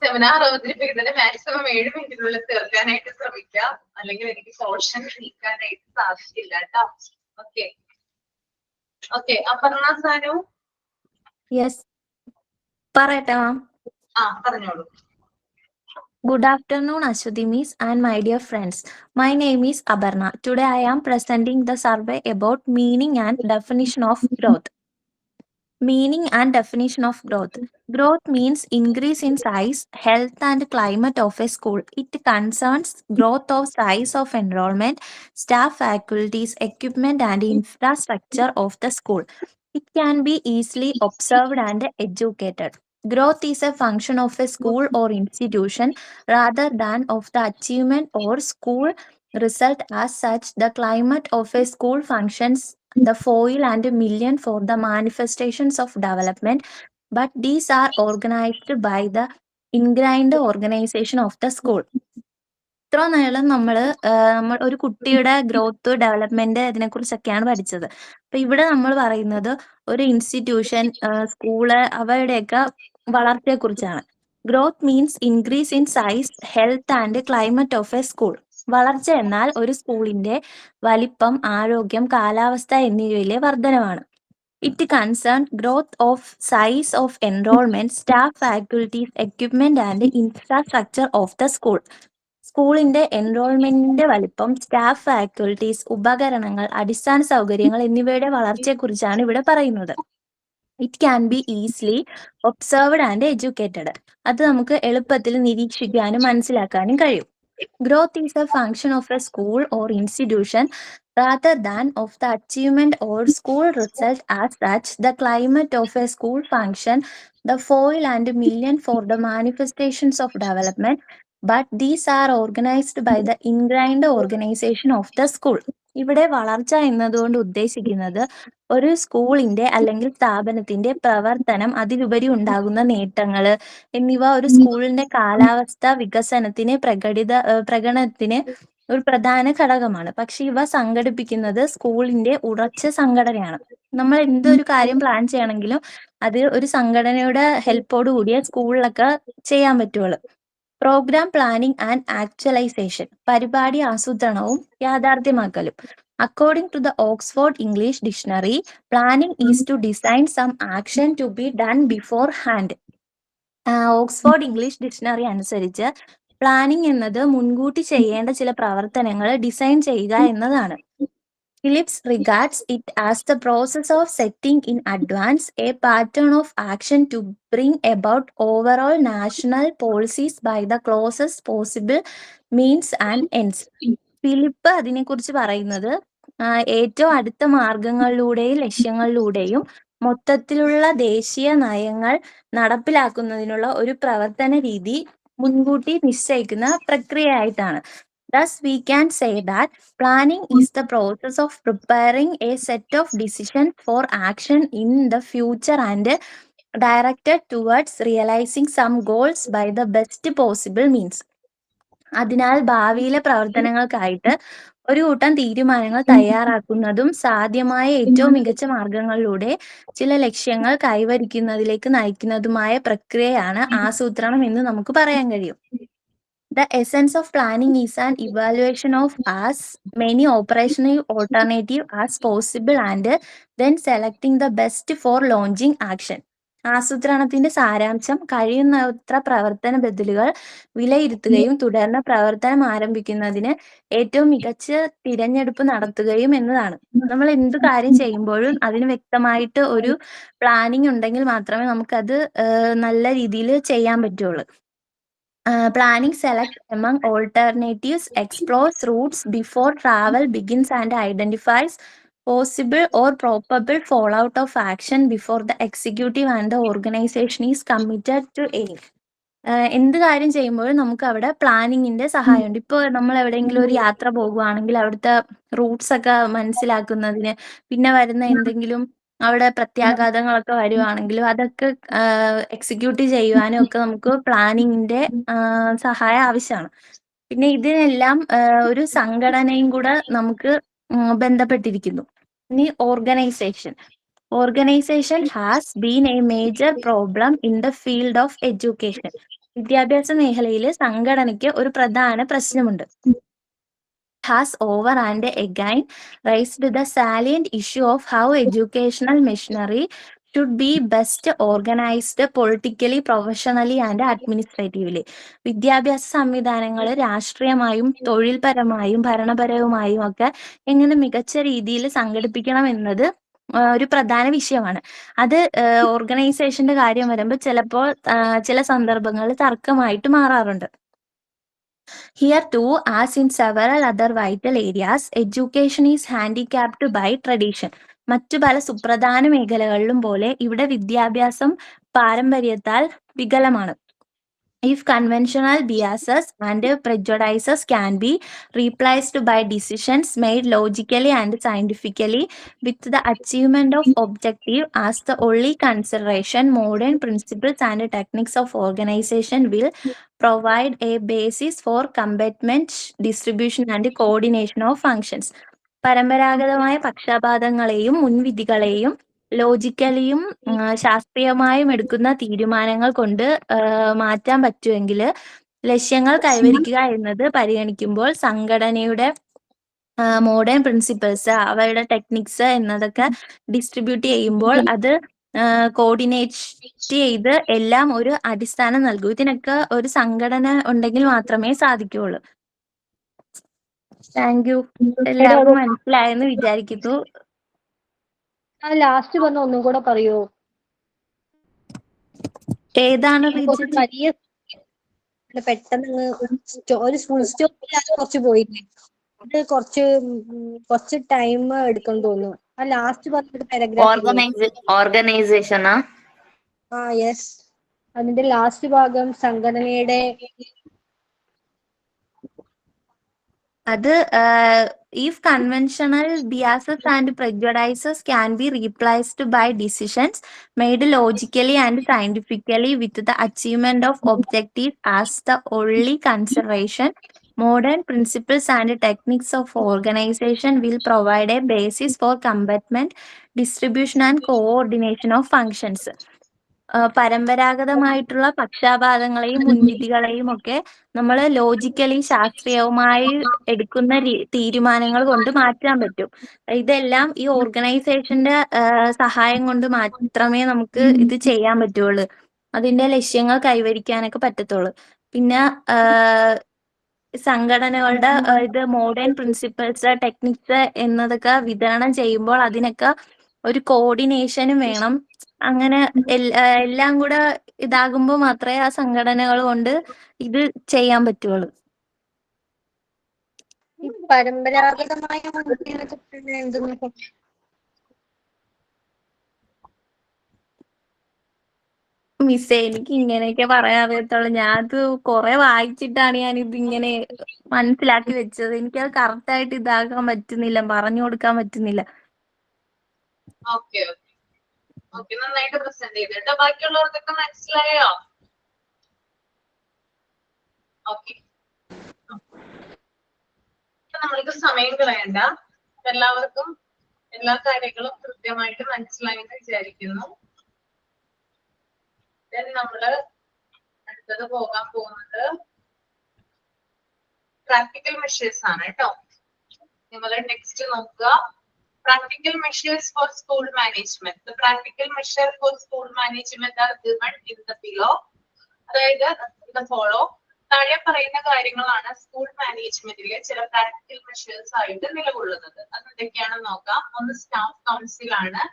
സെമിനാർ അവതരിപ്പിക്കുന്നതിന് മാക്സിമം 7 മിനിറ്റിനുള്ളിൽ തീർക്കാനായിട്ട് ശ്രമിക്കാം, അല്ലെങ്കിൽ എനിക്ക് പോർഷൻ നീക്കാനായിട്ട് സാധിക്കില്ല കേട്ടോ. ഓക്കെ, അപർണ സാനു. യെസ്, പറയട്ടെ മാം. പറഞ്ഞോളൂ. Good afternoon, Ashwati Miss and my dear friends. My name is Abarna. Today I am presenting the survey about meaning and definition of growth. Meaning and definition of growth. Growth means increase in size, health and climate of a school. It concerns growth of size of enrollment, staff, faculties, equipment and infrastructure of the school. It can be easily observed and educated. Growth is a function of a school or institution rather than of the achievement or school result as such. The climate of a school functions the foil and million for the manifestations of development, but these are organized by the ingrained organization of the school. ഇത്ര നേരം നമ്മൾ ഒരു കുട്ടിയുടെ growth, development അതിനെക്കുറിച്ചൊക്കെയാണ് പഠിച്ചത്. അപ്പൊ ഇവിടെ നമ്മൾ പറയുന്നത് ഒരു ഇൻസ്റ്റിറ്റ്യൂഷൻ, സ്കൂള്, അവരുടെയൊക്കെ വളർച്ചയെക്കുറിച്ചാണ്. Growth means increase in size, health and climate of a school. വളർച്ച എന്നാൽ ഒരു സ്കൂളിന്റെ വലിപ്പം, ആരോഗ്യം, കാലാവസ്ഥ എന്നിവയിലെ വർധനവാണ്. It concern growth of size of enrolment, staff, faculties, equipment and infrastructure of the school. സ്കൂളിന്റെ എൻറോൾമെന്റിന്റെ വലിപ്പം, സ്റ്റാഫ്, ഫാക്കൽറ്റീസ്, ഉപകരണങ്ങൾ, അടിസ്ഥാന സൗകര്യങ്ങൾ എന്നിവയുടെ വളർച്ചയെക്കുറിച്ചാണ് ഇവിടെ പറയുന്നത്. It can be easily observed and educated. അത് നമുക്ക് എളുപ്പത്തിൽ നിരീക്ഷിക്കാനും മനസ്സിലാക്കാനും കഴിയും. Growth is a function of a school or institution rather than of the achievement or school result as such. The climate of a school function, the foil and million for the manifestations of development, but these are organized by the ingrained organization of the school. ഇവിടെ വളർച്ച എന്നതുകൊണ്ട് ഉദ്ദേശിക്കുന്നത് ഒരു സ്കൂളിന്റെ അല്ലെങ്കിൽ സ്ഥാപനത്തിന്റെ പ്രവർത്തനം, അതിലുപരി ഉണ്ടാകുന്ന നേട്ടങ്ങൾ എന്നിവ ഒരു സ്കൂളിന്റെ കാലാവസ്ഥ വികസനത്തിന് പ്രകടനത്തിന് ഒരു പ്രധാന ഘടകമാണ്. പക്ഷെ ഇവ സംഘടിപ്പിക്കുന്നത് സ്കൂളിന്റെ ഉറച്ച സംഘടനയാണ്. നമ്മൾ എന്തൊരു കാര്യം പ്ലാൻ ചെയ്യണമെങ്കിലും അത് ഒരു സംഘടനയുടെ ഹെൽപ്പോട് കൂടിയ സ്കൂളിലൊക്കെ ചെയ്യാൻ പറ്റുള്ളൂ. പ്രോഗ്രാം പ്ലാനിംഗ് ആൻഡ് ആക്ച്വലൈസേഷൻ, പരിപാടി ആസൂത്രണവും യാഥാർത്ഥ്യമാക്കലും. According to the Oxford English Dictionary, planning is to design some action to be done beforehand. Oxford English dictionary അനുസരിച്ച് പ്ലാനിംഗ് എന്നത് മുൻകൂട്ടി ചെയ്യേണ്ട ചില പ്രവർത്തനങ്ങൾ ഡിസൈൻ ചെയ്യുക എന്നതാണ്. Phillips regards it as the process of setting in advance a pattern of action to bring about overall national policies by the closest possible means and ends. Philip അതിനെക്കുറിച്ച് പറയുന്നത് ഏറ്റവും അടുത്ത മാർഗങ്ങളിലൂടെയും ലക്ഷ്യങ്ങളിലൂടെയും മൊത്തത്തിലുള്ള ദേശീയ നയങ്ങൾ നടപ്പിലാക്കുന്നതിനുള്ള ഒരു പ്രവർത്തന രീതി മുൻകൂട്ടി നിശ്ചയിക്കുന്ന പ്രക്രിയയായിട്ടാണ്. Thus, we can say that planning is the process of preparing a set of decisions for action in the future and directed towards realizing some goals by the best possible means. അതിനാൽ ഭാവിയിലെ പ്രവർത്തനങ്ങൾക്കായിട്ട് ഒരു കൂട്ടം തീരുമാനങ്ങൾ തയ്യാറാക്കുന്നതും സാധ്യമായ ഏറ്റവും മികച്ച മാർഗങ്ങളിലൂടെ ചില ലക്ഷ്യങ്ങൾ കൈവരിക്കുന്നതിലേക്ക് നയിക്കുന്നതുമായ പ്രക്രിയയാണ് ആസൂത്രണം എന്ന് നമുക്ക് പറയാൻ കഴിയും. The essence of planning is an evaluation of as many operational alternatives as possible and then selecting the best for launching action. ആസൂത്രണത്തിന്റെ സാരാംശം കഴിയുന്നത്ര പ്രവർത്തന ബദലുകൾ വിലയിരുത്തുകയും തുടർന്ന് പ്രവർത്തനം ആരംഭിക്കുന്നതിന് ഏറ്റവും മികച്ച തിരഞ്ഞെടുപ്പ് നടത്തുകയും എന്നതാണ്. നമ്മൾ എന്ത് കാര്യം ചെയ്യുമ്പോഴും അതിന് വ്യക്തമായിട്ട് ഒരു പ്ലാനിങ് ഉണ്ടെങ്കിൽ മാത്രമേ നമുക്കത് നല്ല രീതിയിൽ ചെയ്യാൻ പറ്റുള്ളൂ. Planning selects among alternatives, explores routes before travel begins and identifies possible or probable fallout of action before the executive and the organization is committed to aim. എന്ത് കാര്യം ചെയ്യുമ്പോഴും നമുക്ക് അവിടെ പ്ലാനിങ്ങിന്റെ സഹായമുണ്ട്. ഇപ്പോൾ നമ്മൾ എവിടെയെങ്കിലും ഒരു യാത്ര പോകുകയാണെങ്കിൽ അവിടുത്തെ റൂട്ട്സ് ഒക്കെ മനസ്സിലാക്കുന്നതിന്, പിന്നെ വരുന്ന എന്തെങ്കിലും അവിടെ പ്രത്യാഘാതങ്ങളൊക്കെ വരുവാണെങ്കിലും അതൊക്കെ എക്സിക്യൂട്ട് ചെയ്യുവാനും ഒക്കെ നമുക്ക് പ്ലാനിങ്ങിന്റെ സഹായം ആവശ്യമാണ്. പിന്നെ ഇതിനെല്ലാം ഒരു സംഘടനയും കൂടെ നമുക്ക് ബന്ധപ്പെട്ടിരിക്കുന്നു. ഇനി organisation has been A major problem in the field of education. വിദ്യാഭ്യാസ മേഖലയിൽ സംഘടനയ്ക്ക് ഒരു പ്രധാന പ്രശ്നമുണ്ട്. Has over and again raised the salient issue of how educational machinery should be best organized politically, professionally and administratively. വിദ്യാഭ്യാസ സംവിധാനങ്ങൾ രാഷ്ട്രീയമായും തൊഴിൽപരമായും ഭരണപരവുമായും ഒക്കെ എങ്ങനെ മികച്ച രീതിയിൽ സംഘടിപ്പിക്കണം എന്നത് ഒരു പ്രധാന വിഷയമാണ്. അത് ഓർഗനൈസേഷന്റെ കാര്യം വരുമ്പോൾ ചിലപ്പോൾ ചില സന്ദർഭങ്ങളിൽ തർക്കമായിട്ട് മാറാറുണ്ട്. Here too, as in several other vital areas, education is handicapped by tradition. മറ്റു പല സുപ്രധാന മേഖലകളിലും പോലെ ഇവിടെ വിദ്യാഭ്യാസം പാരമ്പര്യത്താൽ വികലമാണ്. If conventional biases and prejudices can be replaced by decisions made logically and scientifically with the achievement of objective as the only consideration, modern principles and techniques of organization will provide a basis for commitment, distribution and coordination of functions. പരമ്പരാഗതമായ പക്ഷപാതങ്ങളെയും മുൻവിധികളെയും ലോജിക്കലിയും ശാസ്ത്രീയമായും എടുക്കുന്ന തീരുമാനങ്ങൾ കൊണ്ട് മാറ്റാൻ പറ്റുമെങ്കിൽ ലക്ഷ്യങ്ങൾ കൈവരിക്കുക എന്നത് പരിഗണിക്കുമ്പോൾ സംഘടനയുടെ മോഡേൺ പ്രിൻസിപ്പിൾസ്, അവരുടെ ടെക്നിക്സ് എന്നതൊക്കെ ഡിസ്ട്രിബ്യൂട്ട് ചെയ്യുമ്പോൾ അത് കോർഡിനേറ്റ് ചെയ്ത് എല്ലാം ഒരു അടിസ്ഥാനം നൽകൂ. ഇതിനൊക്കെ ഒരു സംഘടന ഉണ്ടെങ്കിൽ മാത്രമേ സാധിക്കുകയുള്ളൂ. Thank you. എല്ലാവർക്കും മനസ്സിലായെന്ന് വിചാരിക്കുന്നു. ലാസ്റ്റ് പറഞ്ഞ ഒന്നും കൂടെ പറയൂ. ഏതാണ് കുറച്ച് റിജിത്ത്? വലിയ പെട്ടെന്ന് ഒരു ഫുൾ സ്റ്റോപ്പ് കുറച്ച് പോയില്ലേ, അത് കുറച്ച് ടൈം എടുക്കും തോന്നുന്നു. ആ ലാസ്റ്റ് പറഞ്ഞൊരു പാരഗ്രാഫ്. ഓർഗനൈസേഷനാ? ആ യെസ്, അതിന്റെ ലാസ്റ്റ് ഭാഗം സംഘടനയുടെ അത് if conventional biases and prejudices can be replaced by decisions made logically and scientifically with the achievement of objectives as the only consideration, modern principles and techniques of organization will provide a basis for commitment, distribution and coordination of functions. പരമ്പരാഗതമായിട്ടുള്ള പക്ഷാപാതങ്ങളെയും മുൻവിധികളെയും ഒക്കെ നമ്മൾ logically ശാസ്ത്രീയവുമായി എടുക്കുന്ന തീരുമാനങ്ങൾ കൊണ്ട് മാറ്റാൻ പറ്റും. ഇതെല്ലാം ഈ ഓർഗനൈസേഷന്റെ സഹായം കൊണ്ട് മാത്രമേ നമുക്ക് ഇത് ചെയ്യാൻ പറ്റുള്ളൂ. അതിന്റെ ലക്ഷ്യങ്ങൾ കൈവരിക്കാനൊക്കെ പറ്റത്തുള്ളൂ. പിന്നെ സംഘടനകളുടെ ഇത് മോഡേൺ പ്രിൻസിപ്പിൾസ്, ടെക്നിക്സ് എന്നതൊക്കെ വിതരണം ചെയ്യുമ്പോൾ അതിനൊക്കെ ഒരു കോർഡിനേഷനും വേണം. അങ്ങനെ എല്ലാം കൂടെ ഇതാകുമ്പോൾ മാത്രമേ ആ സംഘടനകൾ കൊണ്ട് ഇത് ചെയ്യാൻ പറ്റുള്ളൂ. ഈ പരമ്പരാഗതമായ മുൻവിധികളൊക്കെ പിന്നെ എന്തെന്ന് മിസ്സേ, എനിക്ക് ഇങ്ങനെയൊക്കെ പറയാൻ അറിയത്തുള്ളൂ. ഞാനത് കുറെ വായിച്ചിട്ടാണ് ഞാൻ ഇത് ഇങ്ങനെ മനസ്സിലാക്കി വെച്ചത്. എനിക്കത് കറക്റ്റ് ആയിട്ട് ഇതാക്കാൻ പറ്റുന്നില്ല, പറഞ്ഞു കൊടുക്കാൻ പറ്റുന്നില്ല. ഓക്കെ ഓക്കെ ഓക്കെ, നന്നായിട്ട് പ്രസന്റ് ചെയ്തിട്ട് ബാക്കിയുള്ളവർക്കൊക്കെ മനസ്സിലായോ? ഓക്കെ, നമ്മൾക്ക് സമയം കളയണ്ട. എല്ലാവർക്കും എല്ലാ കാര്യങ്ങളും കൃത്യമായിട്ട് മനസ്സിലായെന്ന് വിചാരിക്കുന്നു. നമ്മള് അടുത്തത് പോകാൻ പോകുന്നത് പ്രാക്ടിക്കൽ മെഷേഴ്സ് ആണ് കേട്ടോ. നിങ്ങൾ ടെക്സ്റ്റ് നോക്കുക. Practical measures for school management. The practical measure for school management are given in the below. അതായത് ഇത് ഫോളോ താഴെ പറയുന്ന കാര്യങ്ങളാണ് സ്കൂൾ മാനേജ്മെന്റിലെ ചില പ്രാക്ടിക്കൽ മെഷേഴ്സ് ആയിട്ട് നിലകൊള്ളുന്നത്. അത് എന്തൊക്കെയാണെന്ന് നോക്കാം. ഒന്ന് സ്റ്റാഫ് കൗൺസിൽ ആണ്,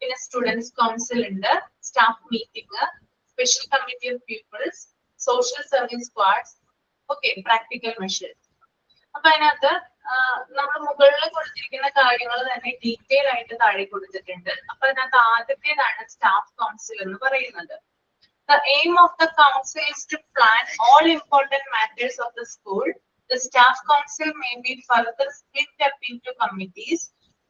പിന്നെ സ്റ്റുഡൻസ് കൗൺസിൽ ഉണ്ട്, staff meeting, special committee of peoples, social service squads. Okay, practical measures. അപ്പൊ അതിനകത്ത് നമ്മൾ മുകളിൽ കൊടുത്തിരിക്കുന്ന കാര്യങ്ങൾ തന്നെ ഡീറ്റെയിൽ ആയിട്ട് താഴെ കൊടുത്തിട്ടുണ്ട്. അപ്പൊ അതിനകത്ത് ആദ്യത്തേതാണ് സ്റ്റാഫ് കൗൺസിൽ എന്ന് പറയുന്നത്. The aim of the council is to plan all important matters of the school. The staff council may be further split up into committees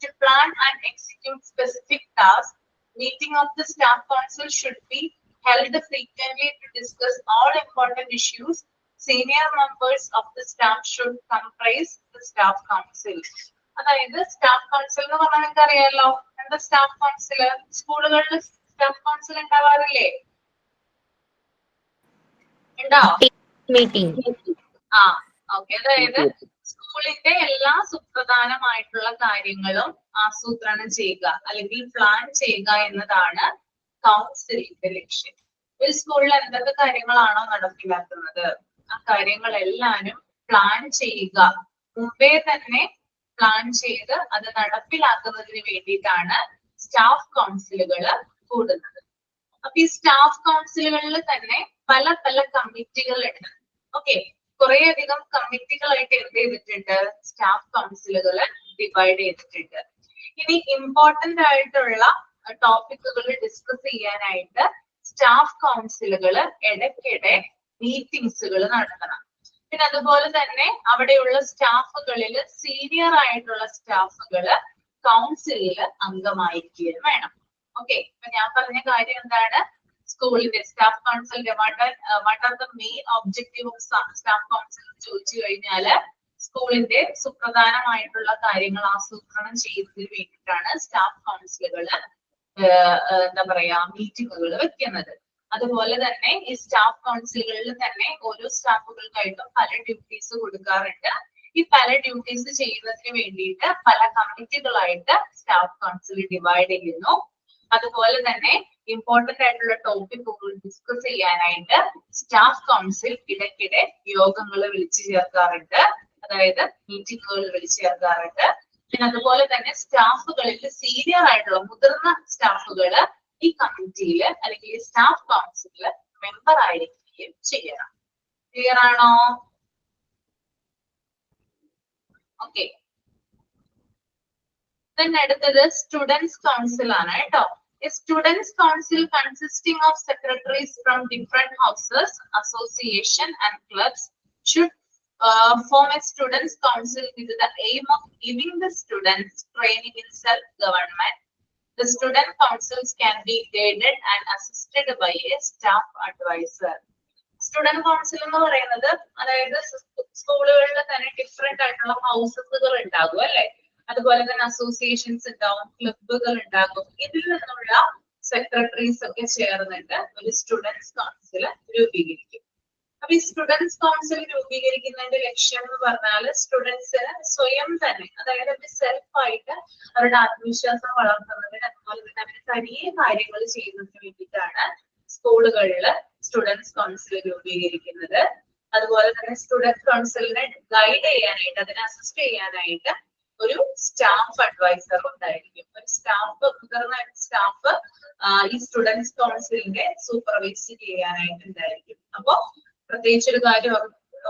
to plan and execute specific tasks. Meeting of the staff council should be held frequently to discuss all important issues. Senior members of the staff should comprise the staff council. അതായത് staff council എന്ന് പറഞ്ഞാൽ നിങ്ങൾക്ക് അറിയാലോ എന്താ staff council? സ്കൂളുകളിൽ staff council ഉണ്ടാവാറില്ലേ? ഉണ്ടോ? Meeting. ആ okay, അതായത് സ്കൂളിന്റെ എല്ലാ സുപ്രധാനമായിട്ടുള്ള കാര്യങ്ങളും ആസൂത്രണം ചെയ്യുക അല്ലെങ്കിൽ പ്ലാൻ ചെയ്യുക എന്നതാണ് കൗൺസിലിന്റെ ലക്ഷ്യം. ഒരു സ്കൂളിൽ എന്തൊക്കെ കാര്യങ്ങളാണോ നടപ്പിലാക്കുന്നത് ആ കാര്യങ്ങളെല്ലാനും പ്ലാൻ ചെയ്യുക. മുമ്പേ തന്നെ പ്ലാൻ ചെയ്ത് അത് നടപ്പിലാക്കുന്നതിന് വേണ്ടിയിട്ടാണ് സ്റ്റാഫ് കൗൺസിലുകൾ കൂടുന്നത്. അപ്പൊ ഈ സ്റ്റാഫ് കൗൺസിലുകളിൽ തന്നെ പല പല കമ്മിറ്റികൾ ഉണ്ട്. ഓക്കെ, കുറേയധികം കമ്മിറ്റികളായിട്ട് എന്ത് ചെയ്തിട്ടുണ്ട്? സ്റ്റാഫ് കൗൺസിലുകൾ ഡിവൈഡ് ചെയ്തിട്ടുണ്ട്. ഇനി ഇമ്പോർട്ടന്റ് ആയിട്ടുള്ള ടോപ്പിക്കുകൾ ഡിസ്കസ് ചെയ്യാനായിട്ട് സ്റ്റാഫ് കൗൺസിലുകൾ ഇടയ്ക്കിടെ മീറ്റിംഗ്സുകൾ നടത്തണം. പിന്നെ അതുപോലെ തന്നെ അവിടെയുള്ള സ്റ്റാഫുകളിൽ സീനിയർ ആയിട്ടുള്ള സ്റ്റാഫുകൾ കൗൺസിലിൽ അംഗമായിരിക്കുകയും വേണം. ഓക്കെ, ഇപ്പൊ ഞാൻ പറഞ്ഞ കാര്യം എന്താണ്? സ്കൂളിന്റെ സ്റ്റാഫ് കൗൺസിലിന്റെ what are the main objective of staff council ചോദിച്ചു കഴിഞ്ഞാല് സ്കൂളിന്റെ സുപ്രധാനമായിട്ടുള്ള കാര്യങ്ങൾ ആസൂത്രണം ചെയ്യുന്നതിന് വേണ്ടിയിട്ടാണ് സ്റ്റാഫ് കൗൺസിലുകൾ എന്താ പറയാ മീറ്റിങ്ങുകൾ വെക്കുന്നത്. അതുപോലെ തന്നെ ഈ സ്റ്റാഫ് കൗൺസിലുകളിൽ തന്നെ ഓരോ സ്റ്റാഫുകൾക്കായിട്ടും പല ഡ്യൂട്ടീസ് കൊടുക്കാറുണ്ട്. ഈ പല ഡ്യൂട്ടീസ് ചെയ്യുന്നതിന് വേണ്ടിയിട്ട് പല കമ്മിറ്റികളായിട്ട് സ്റ്റാഫ് കൗൺസിൽ ഡിവൈഡ് ചെയ്യുന്നു. അതുപോലെ തന്നെ ഇമ്പോർട്ടന്റ് ആയിട്ടുള്ള ടോപ്പിക്കുകൾ ഡിസ്കസ് ചെയ്യാനായിട്ട് സ്റ്റാഫ് കൗൺസിൽ ഇടയ്ക്കിടെ യോഗങ്ങൾ വിളിച്ചു ചേർക്കാറുണ്ട്, അതായത് മീറ്റിങ്ങുകൾ വിളിച്ചു ചേർക്കാറുണ്ട്. പിന്നെ അതുപോലെ തന്നെ സ്റ്റാഫുകളിൽ സീനിയർ ആയിട്ടുള്ള മുതിർന്ന സ്റ്റാഫുകൾ ഈ കമ്മിറ്റിയില് അല്ലെങ്കിൽ ഈ സ്റ്റാഫ് കൗൺസിലില് മെമ്പർ ആയിരിക്കുകയും ചെയ്യണം. ക്ലിയർ ആണോ? ഓക്കെ. Then അടുത്തത് സ്റ്റുഡൻസ് കൗൺസിൽ ആണ് കേട്ടോ. A students council consisting of secretaries from different houses, association and clubs should form a students council with the aim of giving the students training in self-government. The student councils can be guided and assisted by a staff advisor. Student council എന്ന് പറയുന്നത് അതായത് സ്കൂളുകളിൽ തന്നെ different ആയിട്ടുള്ള ഹൗസസുകൾ ഉണ്ടാകും അല്ലെ, അതുപോലെ തന്നെ അസോസിയേഷൻസ് ഉണ്ടാവും, ക്ലബുകൾ ഉണ്ടാകും. ഇതിൽ നിന്നുള്ള സെക്രട്ടറീസ് ഒക്കെ ചേർന്നിട്ട് ഒരു സ്റ്റുഡൻസ് കൗൺസിൽ രൂപീകരിക്കും. അപ്പൊ ഈ സ്റ്റുഡൻസ് കൗൺസിൽ രൂപീകരിക്കുന്നതിന്റെ ലക്ഷ്യം എന്ന് പറഞ്ഞാൽ സ്റ്റുഡൻസിന് സ്വയം തന്നെ, അതായത് സെൽഫായിട്ട് അവരുടെ ആത്മവിശ്വാസം വളർത്തുന്നതിന്, അതുപോലെ തന്നെ അവർ തനിയെ കാര്യങ്ങൾ ചെയ്യുന്നതിന് വേണ്ടിയിട്ടാണ് സ്കൂളുകളിൽ സ്റ്റുഡൻസ് കൗൺസിൽ രൂപീകരിക്കുന്നത്. അതുപോലെ തന്നെ സ്റ്റുഡൻസ് കൗൺസിലിനെ ഗൈഡ് ചെയ്യാനായിട്ട്, അതിനെ അസിസ്റ്റ് ചെയ്യാനായിട്ട് ഒരു സ്റ്റാഫ് അഡ്വൈസർ ഉണ്ടായിരിക്കും. ഒരു സ്റ്റാഫ്, മുതിർന്ന സ്റ്റാഫ് ഈ സ്റ്റുഡൻസ് കൗൺസിലിനെ സൂപ്പർവൈസ് ചെയ്യാനായിട്ട് ഉണ്ടായിരിക്കും. അപ്പോ പ്രത്യേകിച്ച് ഒരു കാര്യം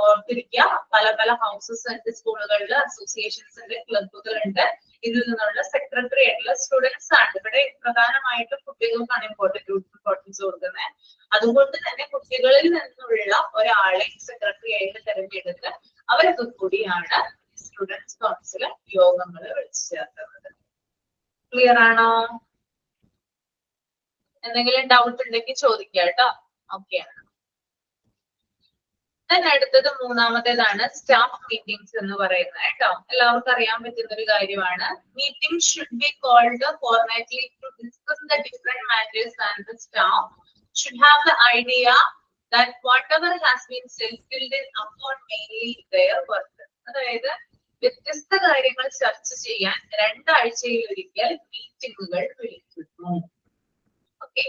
ഓർത്തിരിക്കുക, പല പല ഹൗസസ് ഉണ്ട് സ്കൂളുകളിൽ, അസോസിയേഷൻസ് ഉണ്ട്, ക്ലബുകൾ ഉണ്ട്. ഇതിൽ നിന്നുള്ള സെക്രട്ടറി ആയിട്ടുള്ള സ്റ്റുഡൻസ് ആണ്. ഇവിടെ പ്രധാനമായിട്ടും കുട്ടികൾക്കാണ് ഇമ്പോർട്ടൻസ് കൊടുക്കുന്നത്. അതുകൊണ്ട് തന്നെ കുട്ടികളിൽ നിന്നുള്ള ഒരാളെ സെക്രട്ടറി ആയിട്ട് തെരഞ്ഞെടുത്ത് അവരൊക്കെ കൂടിയാണ് സ്റ്റുഡൻസ് കൗൺസിൽ യോഗങ്ങൾ വിളിച്ചു ചേർക്കുന്നത്. ക്ലിയർ ആണോ? എന്തെങ്കിലും ഡൗട്ട് ഉണ്ടെങ്കിൽ ചോദിക്കാം കേട്ടോ. ഓക്കെ. അടുത്തത് മൂന്നാമത്തേതാണ് സ്റ്റാഫ് മീറ്റിംഗ്സ് എന്ന് പറയുന്നത് കേട്ടോ. എല്ലാവർക്കും അറിയാൻ പറ്റുന്ന ഒരു കാര്യമാണ്. Meeting should be called formally to discuss the different matters and the staff should have the idea that whatever has been settled upon mainly their work. അതായത് വ്യത്യസ്ത കാര്യങ്ങൾ ചർച്ച ചെയ്യാൻ 2 ആഴ്ചയിൽ ഒരിക്കൽ മീറ്റിംഗുകൾ വിളിക്കുന്നു. ഓക്കെ.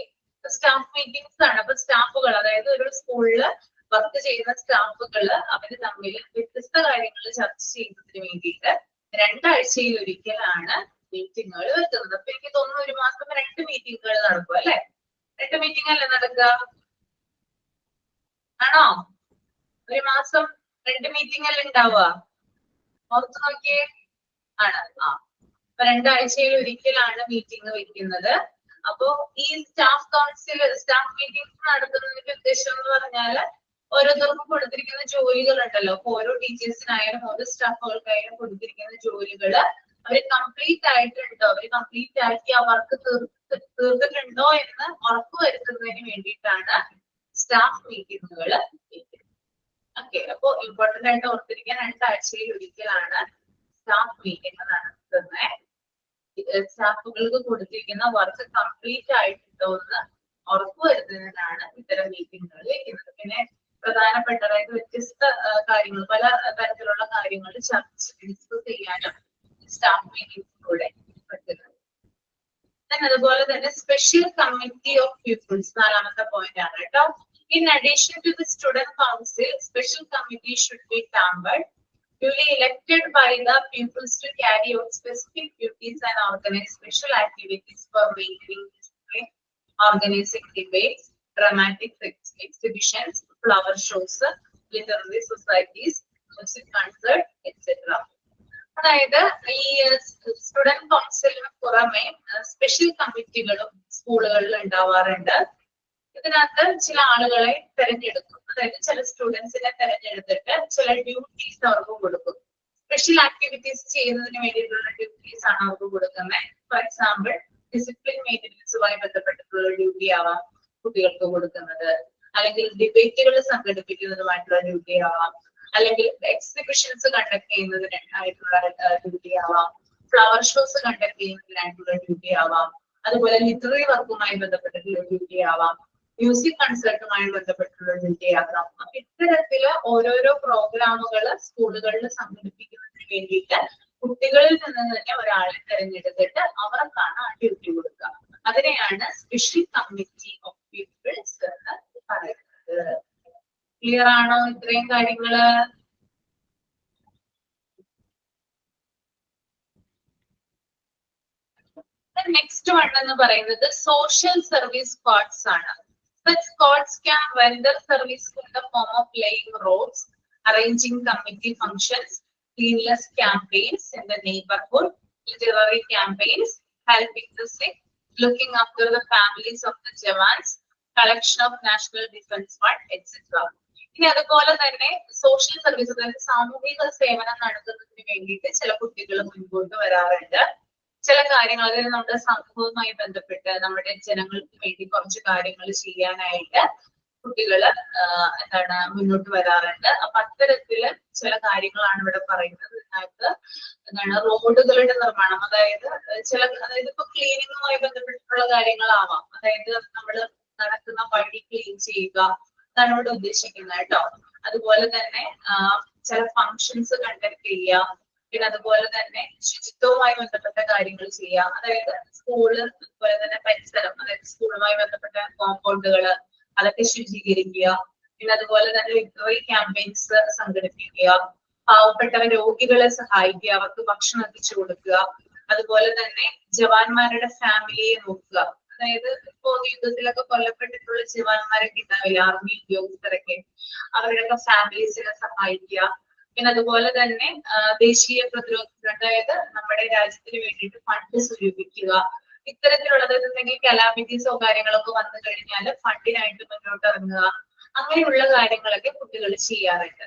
സ്റ്റാഫ് മീറ്റിംഗ്സ് ആണ്. അപ്പൊ സ്റ്റാഫുകൾ, അതായത് ഒരു സ്കൂളില് വർക്ക് ചെയ്യുന്ന സ്റ്റാഫുകൾ അവര് തമ്മിൽ വ്യത്യസ്ത കാര്യങ്ങൾ ചർച്ച ചെയ്യുന്നതിന് വേണ്ടിയിട്ട് 2 ആഴ്ചയിൽ ഒരിക്കലാണ് മീറ്റിങ്ങുകൾ വെക്കുന്നത്. അപ്പൊ എനിക്ക് തോന്നുന്നു ഒരു മാസം 2 മീറ്റിങ്ങുകൾ നടക്കും അല്ലെ? 2 മീറ്റിംഗ് അല്ലേ നടക്കുക? ആണോ? ഒരു മാസം 2 മീറ്റിംഗ് അല്ലേ ഉണ്ടാവുക? ഓർത്ത് നോക്കിയേ. ആണ്. അപ്പൊ 2 ആഴ്ചയിൽ ഒരിക്കലാണ് മീറ്റിംഗ് വെക്കുന്നത്. അപ്പോ ഈ സ്റ്റാഫ് കൗൺസിൽ, സ്റ്റാഫ് മീറ്റിംഗ്സ് നടത്തുന്നതിന്റെ ഉദ്ദേശം എന്ന് പറഞ്ഞാല് ഓരോരുത്തർക്കും കൊടുത്തിരിക്കുന്ന ജോലികൾ ഉണ്ടല്ലോ. അപ്പൊ ഓരോ ടീച്ചേഴ്സിനായാലും ഓരോ സ്റ്റാഫുകൾക്കായാലും കൊടുത്തിരിക്കുന്ന ജോലികള് അവര് കംപ്ലീറ്റ് ആയിട്ടുണ്ടോ, അവര് കംപ്ലീറ്റ് ആക്കി ആ വർക്ക് തീർത്തിട്ടുണ്ടോ എന്ന് ഉറപ്പുവരുത്തുന്നതിന് വേണ്ടിയിട്ടാണ് സ്റ്റാഫ് മീറ്റിങ്ങുകൾ. ഓക്കെ. അപ്പൊ ഇമ്പോർട്ടന്റ് ആയിട്ട് ഓർത്തിരിക്കാൻ 2 ആഴ്ചയിൽ ഒരിക്കലാണ് സ്റ്റാഫ് മീറ്റിംഗ് നടത്തുന്നത്. സ്റ്റാഫുകൾക്ക് കൊടുത്തിരിക്കുന്ന വർക്ക് കംപ്ലീറ്റ് ആയിട്ടുണ്ടോ എന്ന് ഉറപ്പുവരുത്തുന്നതിനാണ് ഇത്തരം മീറ്റിങ്ങുകൾ വെക്കുന്നത്. പിന്നെ പ്രധാനപ്പെട്ട, അതായത് വ്യത്യസ്ത കാര്യങ്ങൾ, പല തരത്തിലുള്ള കാര്യങ്ങൾ ഡിസ്കസ് ചെയ്യാനും സ്റ്റാഫ് മീറ്റിംഗിലൂടെ പറ്റുന്നത്. അതുപോലെ തന്നെ സ്പെഷ്യൽ കമ്മിറ്റി ഓഫ് പീപ്പിൾസ് 4ാമത്തെ പോയിന്റ് ആണ് കേട്ടോ. In addition to the student council, special committee should be formed, duly elected by the pupils to carry out specific duties and organize special activities for maintaining discipline, organizing debates, dramatic exhibitions, flower shows, literary societies, music concert, etc. അതായത് ഈ student കൗൺസിലിന് പുറമെ special കമ്മിറ്റികളും സ്കൂളുകളിൽ ഉണ്ടാവാറുണ്ട്. ഇതിനകത്ത് ചില ആളുകളെ തെരഞ്ഞെടുക്കും. അതായത് ചില സ്റ്റുഡൻസിനെ തെരഞ്ഞെടുത്തിട്ട് ചില ഡ്യൂട്ടീസ് അവർക്ക് കൊടുക്കും. സ്പെഷ്യൽ ആക്ടിവിറ്റീസ് ചെയ്യുന്നതിന് വേണ്ടിയിട്ടുള്ള ഡ്യൂട്ടീസ് ആണ് അവർക്ക് കൊടുക്കുന്നത്. ഫോർ എക്സാമ്പിൾ, ഡിസിപ്ലിൻ മെയിൻ്റനൻസുമായി ബന്ധപ്പെട്ടിട്ടുള്ള ഡ്യൂട്ടി ആവാം കുട്ടികൾക്ക് കൊടുക്കുന്നത്, അല്ലെങ്കിൽ ഡിബേറ്റുകൾ സംഘടിപ്പിക്കുന്നതുമായിട്ടുള്ള ഡ്യൂട്ടി ആവാം, അല്ലെങ്കിൽ എക്സിബിഷൻസ് കണ്ടക്ട് ചെയ്യുന്നതിനായിട്ടുള്ള ഡ്യൂട്ടി ആവാം, ഫ്ലവർ ഷോസ് കണ്ടക്ട് ചെയ്യുന്നതിനായിട്ടുള്ള ഡ്യൂട്ടി ആവാം, അതുപോലെ ലിറ്റററി വർക്കുമായി ബന്ധപ്പെട്ടിട്ടുള്ള ഡ്യൂട്ടി ആവാം, മ്യൂസിക് കൺസേർട്ടുമായി ബന്ധപ്പെട്ടുള്ള ഡ്യൂട്ടി ആകാം. അപ്പൊ ഇത്തരത്തില് ഓരോരോ പ്രോഗ്രാമുകൾ സ്കൂളുകളിൽ സംഘടിപ്പിക്കുന്നതിന് വേണ്ടിയിട്ട് കുട്ടികളിൽ നിന്ന് തന്നെ ഒരാളെ തെരഞ്ഞെടുത്തിട്ട് അവർക്കാണ് ആ ഡ്യൂട്ടി കൊടുക്കുക. അതിനെയാണ് സ്പെഷ്യൽ കമ്മിറ്റി ഓഫ് പീപ്പിൾസ് എന്ന് പറയുന്നത്. ക്ലിയർ ആണോ ഇത്രയും കാര്യങ്ങള്? നെക്സ്റ്റ് വൺ എന്ന് പറയുന്നത് സോഷ്യൽ സർവീസ് സ്ക്വാഡ്സ് ആണ്. Such squads can render service in the form of playing roles, arranging committee functions, cleanliness campaigns in the neighborhood, literary campaigns, helping the sick, looking after the families of the Jawans, collection of national defense fund, etc. ഇനി അതുപോലെ തന്നെ social service, അതായത് സാമൂഹിക സേവനം നടത്തുന്നതിന് വേണ്ടിയിട്ട് ചില കുട്ടികൾ മുൻപോട്ട് വരാറുണ്ട്. ചില കാര്യങ്ങൾ, അതായത് നമ്മുടെ സമൂഹവുമായി ബന്ധപ്പെട്ട് നമ്മുടെ ജനങ്ങൾക്ക് വേണ്ടി കുറച്ച് കാര്യങ്ങൾ ചെയ്യാനായിട്ട് കുട്ടികള് മുന്നോട്ട് വരാറുണ്ട്. അപ്പൊ അത്തരത്തില് ചില കാര്യങ്ങളാണ് ഇവിടെ പറയുന്നത്. ഇതിനകത്ത് റോഡുകളുടെ നിർമ്മാണം, അതായത് ഇപ്പൊ ക്ലീനിങ്ങുമായി ബന്ധപ്പെട്ടിട്ടുള്ള കാര്യങ്ങളാവാം. അതായത് നമ്മൾ നടക്കുന്ന വഴി ക്ലീൻ ചെയ്യുക, അതാണ് ഇവിടെ ഉദ്ദേശിക്കുന്നത് കേട്ടോ. അതുപോലെ തന്നെ ചില ഫങ്ഷൻസ് കണ്ടക്ട് ചെയ്യുക, പിന്നെ അതുപോലെ തന്നെ ശുചിത്വവുമായി ബന്ധപ്പെട്ട കാര്യങ്ങൾ ചെയ്യുക. അതായത് സ്കൂള്, അതുപോലെ തന്നെ പരിസരം, അതായത് സ്കൂളുമായി ബന്ധപ്പെട്ട കോമ്പൗണ്ടുകള് അതൊക്കെ ശുചീകരിക്കുക. പിന്നെ അതുപോലെ തന്നെ ലിറ്റററി ക്യാമ്പയിൻസ് സംഘടിപ്പിക്കുക, പാവപ്പെട്ട രോഗികളെ സഹായിക്കുക, അവർക്ക് ഭക്ഷണം എത്തിച്ചു കൊടുക്കുക. അതുപോലെ തന്നെ ജവാന്മാരുടെ ഫാമിലിയെ നോക്കുക. അതായത് ഇപ്പോ യുദ്ധത്തിലൊക്കെ കൊല്ലപ്പെട്ടിട്ടുള്ള ജവാന്മാരൊക്കെ ഉണ്ടാവില്ല, ആർമി ഉദ്യോഗസ്ഥരൊക്കെ, അവരുടെയൊക്കെ ഫാമിലീസിനെ സഹായിക്കുക. പിന്നെ അതുപോലെ തന്നെ ദേശീയ പ്രതിരോധത്തിന്, അതായത് നമ്മുടെ രാജ്യത്തിന് വേണ്ടിയിട്ട് ഫണ്ട് സ്വരൂപിക്കുക. ഇത്തരത്തിലുള്ള, അതായത് എന്തെങ്കിലും കലാമിറ്റീസോ കാര്യങ്ങളൊക്കെ വന്നു കഴിഞ്ഞാൽ ഫണ്ടിനായിട്ട് മുന്നോട്ട് ഇറങ്ങുക. അങ്ങനെയുള്ള കാര്യങ്ങളൊക്കെ കുട്ടികൾ ചെയ്യാറുണ്ട്.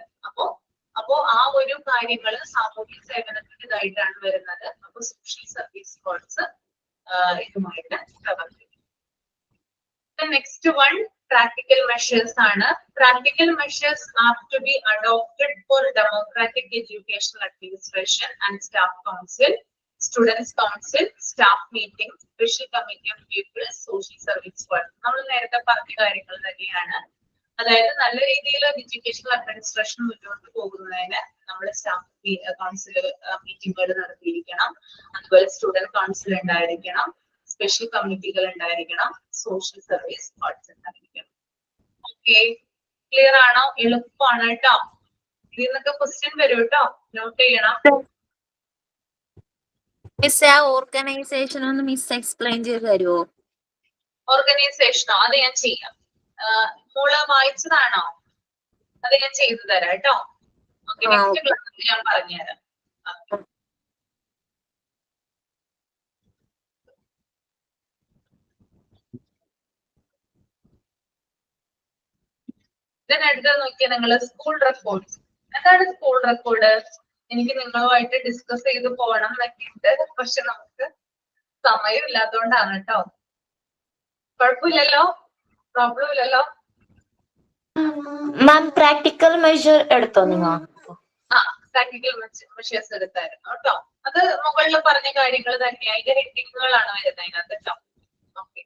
അപ്പോ ആ ഒരു കാര്യങ്ങള് സാമൂഹ്യ സേവനത്തിൻ്റെതായിട്ടാണ് വരുന്നത്. അപ്പൊ സോഷ്യൽ സർവീസ് സ്ക്വാഡ്സ് ഇതുമായിട്ട് പ്രവർത്തിക്കും. നെക്സ്റ്റ് വൺ practical measures ആണ്. Practical measures are to be adopted for democratic educational administration and staff council, students council, staff meeting, special committee of pupils, social service squad. നമ്മൾ നേരത്തെ പറഞ്ഞ കാര്യങ്ങൾ തന്നെയാണ്. അതായത് നല്ല രീതിയിൽ എഡ്യൂക്കേഷണൽ അഡ്മിനിസ്ട്രേഷൻ മുന്നോട്ട് പോകുന്നതിന് നമ്മൾ സ്റ്റാഫ് കൗൺസിൽ മീറ്റിംഗുകൾ നടത്തിയിരിക്കണം. അതുപോലെ സ്റ്റുഡന്റ് കൗൺസിൽ ഉണ്ടായിരിക്കണം, സ്പെഷ്യൽ കമ്മിറ്റികൾ ഉണ്ടായിരിക്കണം, സോഷ്യൽ സർവീസ് സ്ക്വാഡ്സ് ഉണ്ടായിരിക്കണം. ഓക്കെ, ക്ലിയർ ആണോ? എളുപ്പമാണ് കേട്ടോ. ഇതിൽ നിന്നൊക്കെ ക്വസ്റ്റ്യൻ വരും കേട്ടോ, നോട്ട് ചെയ്യണം. മിസ്, ആ ഓർഗനൈസേഷൻ ഒന്ന് മിസ് എക്സ്പ്ലെയിൻ ചെയ്ത് തരുമോ? ഓർഗനൈസേഷനോ? അത് ഞാൻ ചെയ്യാം. മോള് വായിച്ചതാണോ? അത് ഞാൻ ചെയ്തു തരാം കേട്ടോ. ഓക്കെ, നെക്സ്റ്റ് ക്ലാസ്സിൽ ഞാൻ പറഞ്ഞുതരാം. ഇതിനടുത്ത് നോക്കിയാൽ നിങ്ങൾ സ്കൂൾ റെക്കോർഡ്സ്. എന്താണ് സ്കൂൾ റെക്കോർഡ്? എനിക്ക് നിങ്ങളുമായിട്ട് ഡിസ്കസ് ചെയ്ത് പോകണം എന്നൊക്കെ ഉണ്ട്, പക്ഷെ നമുക്ക് സമയം ഇല്ലാത്തതുകൊണ്ടാണ് കേട്ടോ. കുഴപ്പമില്ലല്ലോ, പ്രോബ്ലം ഇല്ലല്ലോ. മാം പ്രാക്ടിക്കൽ മെഷർ എടുത്തോ നിങ്ങൾ? ആ, പ്രാക്ടിക്കൽ മെഷേഴ്സ് എടുത്തായിരുന്നു കേട്ടോ. അത് മുകളിൽ പറഞ്ഞ കാര്യങ്ങൾ തന്നെയാണ്, അതിന്റെ ഹെഡിങ്ങുകളാണ് വരുന്നത് അതിനകത്ത് കേട്ടോ. ഓക്കെ,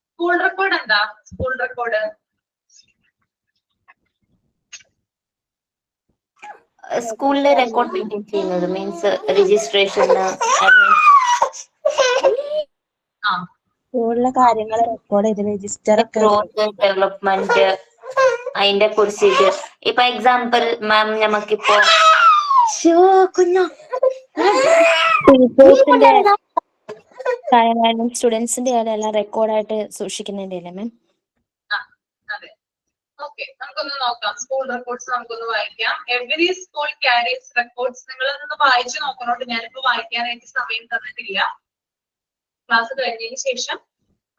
സ്കൂൾ റെക്കോർഡ് എന്താ? സ്കൂൾ റെക്കോർഡ് സ്കൂളിലെ റെക്കോർഡ് മെയിൻറ്റെയിൻ ചെയ്യുന്നത്, മീൻസ് രജിസ്ട്രേഷൻ, സ്കൂളിലെ കാര്യങ്ങൾ റെക്കോർഡ് ചെയ്ത് രജിസ്റ്റർ ഗ്രോത്ത്, ഡെവലപ്മെന്റ്, അതിന്റെ കുറിച്ചിട്ട്. ഇപ്പൊ എക്സാമ്പിൾ മാം, നമുക്കിപ്പോ സ്റ്റുഡൻസിന്റെ എല്ലാം റെക്കോർഡായിട്ട് സൂക്ഷിക്കുന്നതിന്റെ അല്ലേ മാം? അതെ. ഓക്കെ, നമുക്കൊന്ന് നോക്കാം. സ്കൂൾ റെക്കോർഡ്സ് നമുക്കൊന്ന് വായിക്കാം. Every school carries records. നിങ്ങളൊന്ന് വായിച്ചു നോക്കണോട്ട്, ഞാനിപ്പോ വായിക്കാനായിട്ട് സമയം തന്നിട്ടില്ല. ക്ലാസ് കഴിഞ്ഞതിന് ശേഷം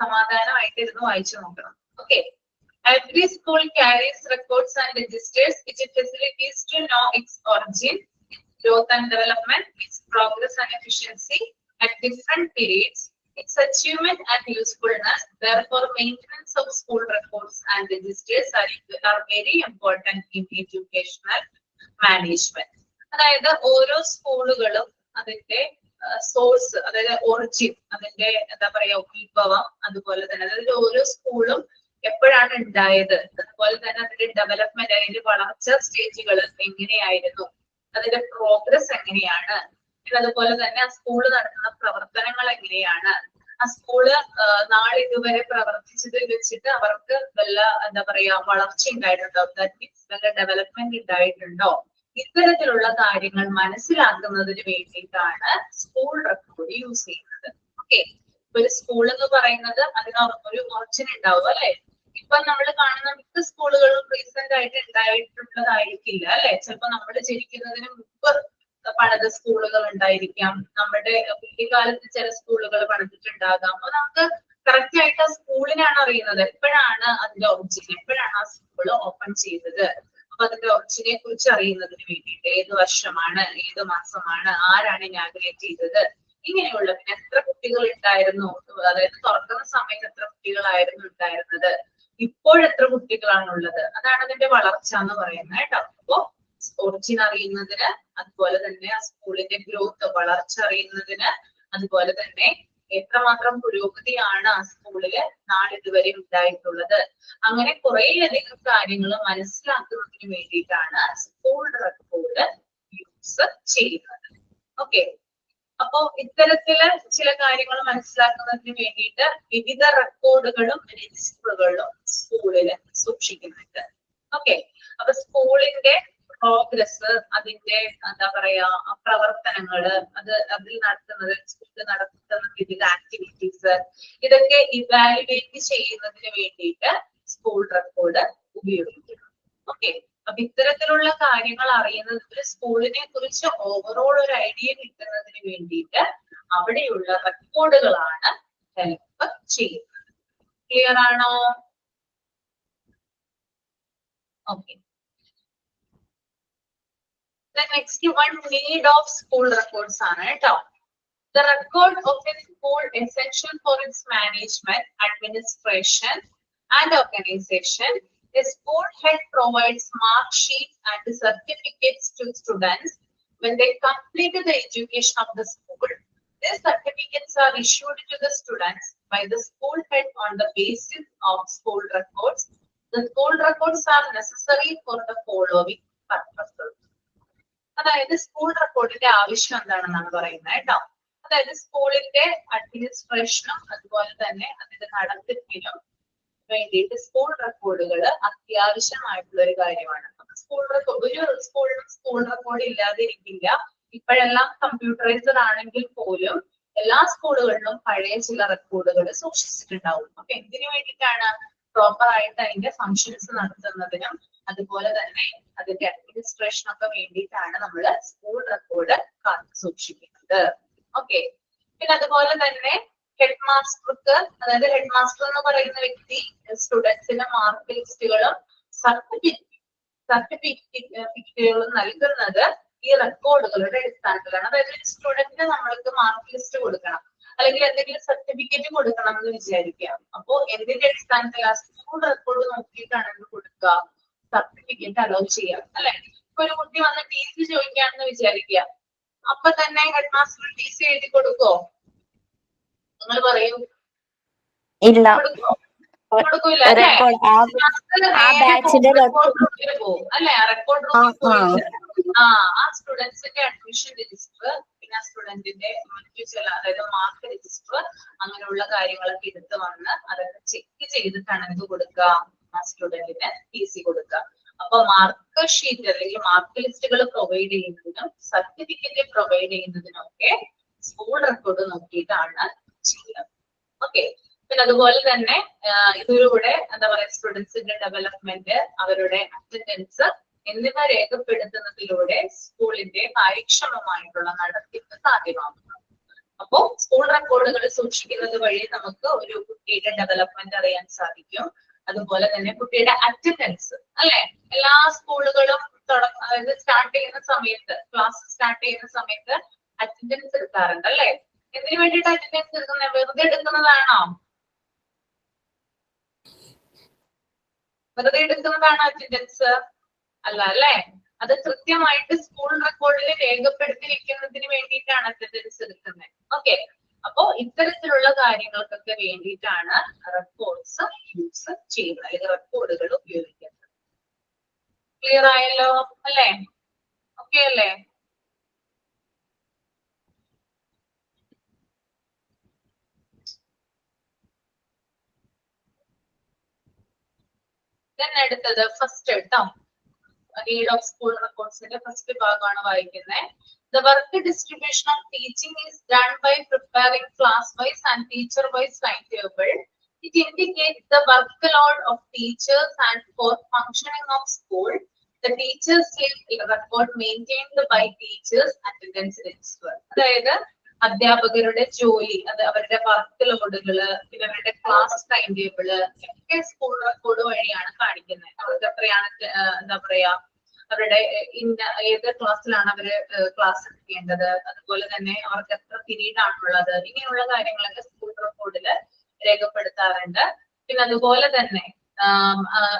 സമാധാനമായിട്ട് ഇരുന്ന് വായിച്ചു നോക്കണം. Okay, every school carries records and registers its facilities to know its origin, its growth and development, its progress and efficiency at different periods, its achievement and usefulness. Therefore, maintenance of school records and registers are very important in educational management. അതായത് ഓരോ സ്കൂളുകളും അതിന്റെ source, അതായത് origin, അതിന്റെ എന്താ പറയാ ഉത്ഭവം, അതുപോലെ തന്നെ അതായത് ഓരോ സ്കൂളും എപ്പോഴാണ് ഉണ്ടായത്, അതുപോലെ തന്നെ അതിന്റെ ഡെവലപ്മെന്റ്, അതിന്റെ വളർച്ച സ്റ്റേജുകൾ എങ്ങനെയായിരുന്നു, അതിന്റെ പ്രോഗ്രസ് എങ്ങനെയാണ്, പിന്നെ അതുപോലെ തന്നെ ആ സ്കൂള് നടത്തുന്ന പ്രവർത്തനങ്ങൾ എങ്ങനെയാണ്, ആ സ്കൂള് നാളിതുവരെ പ്രവർത്തിച്ചതിൽ വെച്ചിട്ട് അവർക്ക് വല്ല എന്താ പറയാ വളർച്ച ഉണ്ടായിട്ടുണ്ടോ, വല്ല ഡെവലപ്മെന്റ് ഉണ്ടായിട്ടുണ്ടോ, ഇത്തരത്തിലുള്ള കാര്യങ്ങൾ മനസ്സിലാക്കുന്നതിന് വേണ്ടിയിട്ടാണ് സ്കൂൾ റെക്കോർഡ് യൂസ് ചെയ്യുന്നത്. ഓക്കെ, ഒരു സ്കൂൾ എന്ന് പറയുന്നത് അതിന് ഒരു ഒറിജിൻ ഉണ്ടാവും അല്ലെ. ഇപ്പൊ നമ്മൾ കാണുന്ന മിക്ക സ്കൂളുകളും റീസെന്റ് ആയിട്ട് ഉണ്ടായിട്ടുള്ളതായിരിക്കില്ല അല്ലെ. ചിലപ്പോ നമ്മൾ ജനിക്കുന്നതിന് മുമ്പ് പണിത സ്കൂളുകൾ ഉണ്ടായിരിക്കാം, നമ്മുടെ കുട്ടിക്കാലത്ത് ചില സ്കൂളുകൾ പണിതിട്ടുണ്ടാകാം. അപ്പൊ നമുക്ക് കറക്റ്റ് ആയിട്ട് ആ സ്കൂളിനാണ് അറിയുന്നത് എപ്പോഴാണ് അതിന്റെ ഒറിജിൻ, എപ്പോഴാണ് ആ സ്കൂൾ ഓപ്പൺ ചെയ്തത്. അപ്പൊ അതിന്റെ ഒറിജിനെ കുറിച്ച് അറിയുന്നതിന് വേണ്ടിയിട്ട് ഏത് വർഷമാണ്, ഏത് മാസമാണ്, ആരാണ് ഇനാഗുറേറ്റ് ചെയ്തത്, ഇങ്ങനെയുള്ള പിന്നെ എത്ര കുട്ടികൾ ഉണ്ടായിരുന്നു, അതായത് തുറക്കുന്ന സമയത്ത് എത്ര കുട്ടികളായിരുന്നു ഉണ്ടായിരുന്നത്, ഇപ്പോഴെത്ര കുട്ടികളാണുള്ളത്, അതാണ് അതിന്റെ വളർച്ച എന്ന് പറയുന്നത് കേട്ടോ. അപ്പോ ഒറിജിൻ അറിയുന്നതിന്, അതുപോലെ തന്നെ ആ സ്കൂളിന്റെ ഗ്രോത്ത് വളർച്ച അറിയുന്നതിന്, അതുപോലെ തന്നെ എത്രമാത്രം പുരോഗതിയാണ് ആ സ്കൂളില് നാളിതുവരെ ഉണ്ടായിട്ടുള്ളത്, അങ്ങനെ കുറേയധികം കാര്യങ്ങൾ മനസ്സിലാക്കുന്നതിന് വേണ്ടിയിട്ടാണ് സ്കൂൾ റെക്കോർഡ് യൂസ് ചെയ്യുന്നത്. ഓക്കെ, അപ്പോ ഇത്തരത്തില് ചില കാര്യങ്ങൾ മനസ്സിലാക്കുന്നതിന് വേണ്ടിയിട്ട് വിവിധ റെക്കോർഡുകളും രജിസ്റ്ററുകളും സ്കൂളില് സൂക്ഷിക്കുന്നുണ്ട്. ഓക്കെ, അപ്പൊ സ്കൂളിന്റെ പ്രോഗ്രസ്, അതിന്റെ എന്താ പറയാ പ്രവർത്തനങ്ങള്, അതിൽ നടത്തുന്നത്, സ്കൂളിൽ നടത്തുന്ന വിവിധ ആക്ടിവിറ്റീസ്, ഇതൊക്കെ ഇവാലുവേറ്റ് ചെയ്യുന്നതിന് വേണ്ടിയിട്ട് സ്കൂൾ റെക്കോർഡ് ഉപയോഗിക്കുന്നു. ഓക്കെ, അപ്പൊ ഇത്തരത്തിലുള്ള കാര്യങ്ങൾ അറിയുന്നതിന്, സ്കൂളിനെ കുറിച്ച് ഓവറോൾ ഒരു ഐഡിയ കിട്ടുന്നതിന് വേണ്ടിയിട്ട് അവിടെയുള്ള റെക്കോർഡുകളാണ് ഹെൽപ്പ് ചെയ്യുന്നത്. ക്ലിയർ ആണോ? Okay. The next one, need of school records ആണ് കേട്ടോ. The record of a school essential for its management, administration and organization. A school head provides mark sheets and certificates to students when they complete the education of the school. These certificates are issued to the students by the school head on the basis of school records. The school records are necessary for the following purposes. അതായത് school റെക്കോർഡിന്റെ ആവശ്യം എന്താണെന്നാണ് പറയുന്നത് കേട്ടോ. അതായത് സ്കൂളിന്റെ അഡ്മിനിസ്ട്രേഷനും അതുപോലെ തന്നെ അതിന്റെ നടത്തിപ്പിനും വേണ്ടിയിട്ട് സ്കൂൾ റെക്കോർഡുകൾ അത്യാവശ്യമായിട്ടുള്ള ഒരു കാര്യമാണ്. സ്കൂൾ റെക്കോർഡ്, ഒരു സ്കൂളിലും സ്കൂൾ റെക്കോർഡ് ഇല്ലാതെ ഇരിക്കില്ല. ഇപ്പോഴെല്ലാം കമ്പ്യൂട്ടറൈസ്ഡ് ആണെങ്കിൽ പോലും എല്ലാ സ്കൂളുകളിലും പഴയ ചില റെക്കോർഡുകൾ സൂക്ഷിച്ചിട്ടുണ്ടാവും. അപ്പൊ എന്തിനു വേണ്ടിയിട്ടാണ്? പ്രോപ്പർ ആയിട്ട് അതിന്റെ ഫങ്ഷൻസ് നടത്തുന്നതിനും അതുപോലെ തന്നെ അതിന്റെ അഡ്മിനിസ്ട്രേഷൻ ഒക്കെ വേണ്ടിയിട്ടാണ് നമ്മൾ സ്കൂൾ റെക്കോർഡ് കാത്തു സൂക്ഷിക്കുന്നത്. ഓക്കെ, പിന്നെ അതുപോലെ തന്നെ ഹെഡ് മാസ്റ്റർക്ക്, അതായത് ഹെഡ് മാസ്റ്റർ എന്ന് പറയുന്ന വ്യക്തി സ്റ്റുഡൻസിന്റെ മാർക്ക് ലിസ്റ്റുകളും സർട്ടിഫിക്കറ്റുകളും നൽകുന്നത് ഈ റെക്കോർഡുകളുടെ അടിസ്ഥാനത്തിലാണ്. അതായത് സ്റ്റുഡന്റിന് നമ്മൾക്ക് മാർക്ക് ലിസ്റ്റ് കൊടുക്കണം, അല്ലെങ്കിൽ എന്തെങ്കിലും സർട്ടിഫിക്കറ്റ് കൊടുക്കണം എന്ന് വിചാരിക്കാം. അപ്പോ എന്തിന്റെ അടിസ്ഥാനത്തിൽ? ആ സ്കൂൾ റെക്കോർഡ് നോക്കിയിട്ടാണ് എന്ത് കൊടുക്കുക? സർട്ടിഫിക്കറ്റ് അലോ ചെയ്യാം അല്ലെ. ഇപ്പൊ ഒരു കുട്ടി വന്ന് ടി സി ചോദിക്കുകയാണെന്ന് വിചാരിക്കുക, അപ്പൊ തന്നെ ഹെഡ് മാസ്റ്റർ ടി സി എഴുതി കൊടുക്കോ? നിങ്ങൾ പറയൂ. ഇല്ല. കൊടുക്കൂല അല്ലെ. പോകും അല്ലെ, റെക്കോർഡ് റൂമിൽ പോയിട്ട് ആ സ്റ്റുഡൻസിന്റെ അഡ്മിഷൻ രജിസ്റ്റർ, പിന്നെ ആ സ്റ്റുഡന്റിന്റെ മറ്റു ചില, അതായത് മാർക്ക് രജിസ്റ്റർ, അങ്ങനെയുള്ള കാര്യങ്ങളൊക്കെ എടുത്ത് വന്ന് അതൊക്കെ ചെക്ക് ചെയ്തിട്ടാണ് എന്ത് കൊടുക്കുക? ആ സ്റ്റുഡന്റിന് ടി സി കൊടുക്കുക. അപ്പൊ മാർക്ക് ഷീറ്റ് അല്ലെങ്കിൽ മാർക്ക് ലിസ്റ്റുകൾ പ്രൊവൈഡ് ചെയ്യുന്നതിനും സർട്ടിഫിക്കറ്റ് പ്രൊവൈഡ് ചെയ്യുന്നതിനും ഒക്കെ സ്കൂൾ റെക്കോർഡ് നോക്കിയിട്ടാണ് ചെയ്യുന്നത്. ഓക്കെ, പിന്നെ അതുപോലെ തന്നെ ഇതിലൂടെ എന്താ പറയാ, സ്റ്റുഡൻസിന്റെ ഡെവലപ്മെന്റ്, അവരുടെ അറ്റൻഡൻസ് എന്നിവ രേഖപ്പെടുത്തുന്നതിലൂടെ സ്കൂളിന്റെ കാര്യക്ഷമമായിട്ടുള്ള നടത്തിപ്പ് സാധ്യമാകുന്നു. അപ്പോ സ്കൂൾ റെക്കോർഡുകൾ സൂക്ഷിക്കുന്നത് വഴി നമുക്ക് ഒരു കുട്ടിയുടെ ഡെവലപ്മെന്റ് അറിയാൻ സാധിക്കും. അതുപോലെ തന്നെ കുട്ടിയുടെ അറ്റൻഡൻസ് അല്ലെ, എല്ലാ സ്കൂളുകളും അതായത് സ്റ്റാർട്ട് ചെയ്യുന്ന സമയത്ത്, ക്ലാസ് സ്റ്റാർട്ട് ചെയ്യുന്ന സമയത്ത് അറ്റൻഡൻസ് എടുക്കാറുണ്ട് അല്ലെ. എന്തിനു വേണ്ടിയിട്ട് അറ്റൻഡൻസ് എടുക്കുന്നത്? വെറുതെ എടുക്കുന്നതാണോ? വെറുതെ എടുക്കുന്നതാണോ അറ്റൻഡൻസ്? അല്ല അല്ലെ. അത് കൃത്യമായിട്ട് സ്കൂൾ റെക്കോർഡിൽ രേഖപ്പെടുത്തി വെക്കുന്നതിന് വേണ്ടിയിട്ടാണ് അറ്റൻഡൻസ് എടുക്കുന്നത്. ഓക്കെ, അപ്പോ ഇത്തരത്തിലുള്ള കാര്യങ്ങൾക്കൊക്കെ വേണ്ടിയിട്ടാണ് റെക്കോർഡ്സ് യൂസ് ചെയ്യുന്നത്, അല്ലെങ്കിൽ റെക്കോർഡുകൾ ഉപയോഗിക്കുന്നത്. ക്ലിയർ ആയല്ലോ അല്ലെ? ഓക്കെ അല്ലേ? അടുത്തത് ഫസ്റ്റ് കേട്ടോ. നീഡ് ഓഫ് സ്കൂൾ റെക്കോർഡ്സിന്റെ ഫസ്റ്റ് ഭാഗമാണ് വായിക്കുന്നത്. The work distribution of teaching is done by preparing class-wise and teacher-wise timetable. It indicates the workload of teachers and for functioning of school. The teachers leave record maintained by teachers attendance register. അതായത് അധ്യാപകരുടെ ജോലി, അത് അവരുടെ work ലോഡുകള്, പിന്നെ അവരുടെ class time table ഒക്കെ school record വഴിയാണ് കാണിക്കുന്നത്. അവർക്ക് എത്രയാണ് എന്താ പറയാ അവരുടെ ഏത് ക്ലാസ്സിലാണ് അവര് ക്ലാസ് എടുക്കേണ്ടത്, അതുപോലെ തന്നെ അവർക്ക് എത്ര പീരീഡ് ആണുള്ളത്, ഇങ്ങനെയുള്ള കാര്യങ്ങളൊക്കെ സ്കൂൾ റെക്കോർഡില് രേഖപ്പെടുത്താറുണ്ട്. പിന്നെ അതുപോലെ തന്നെ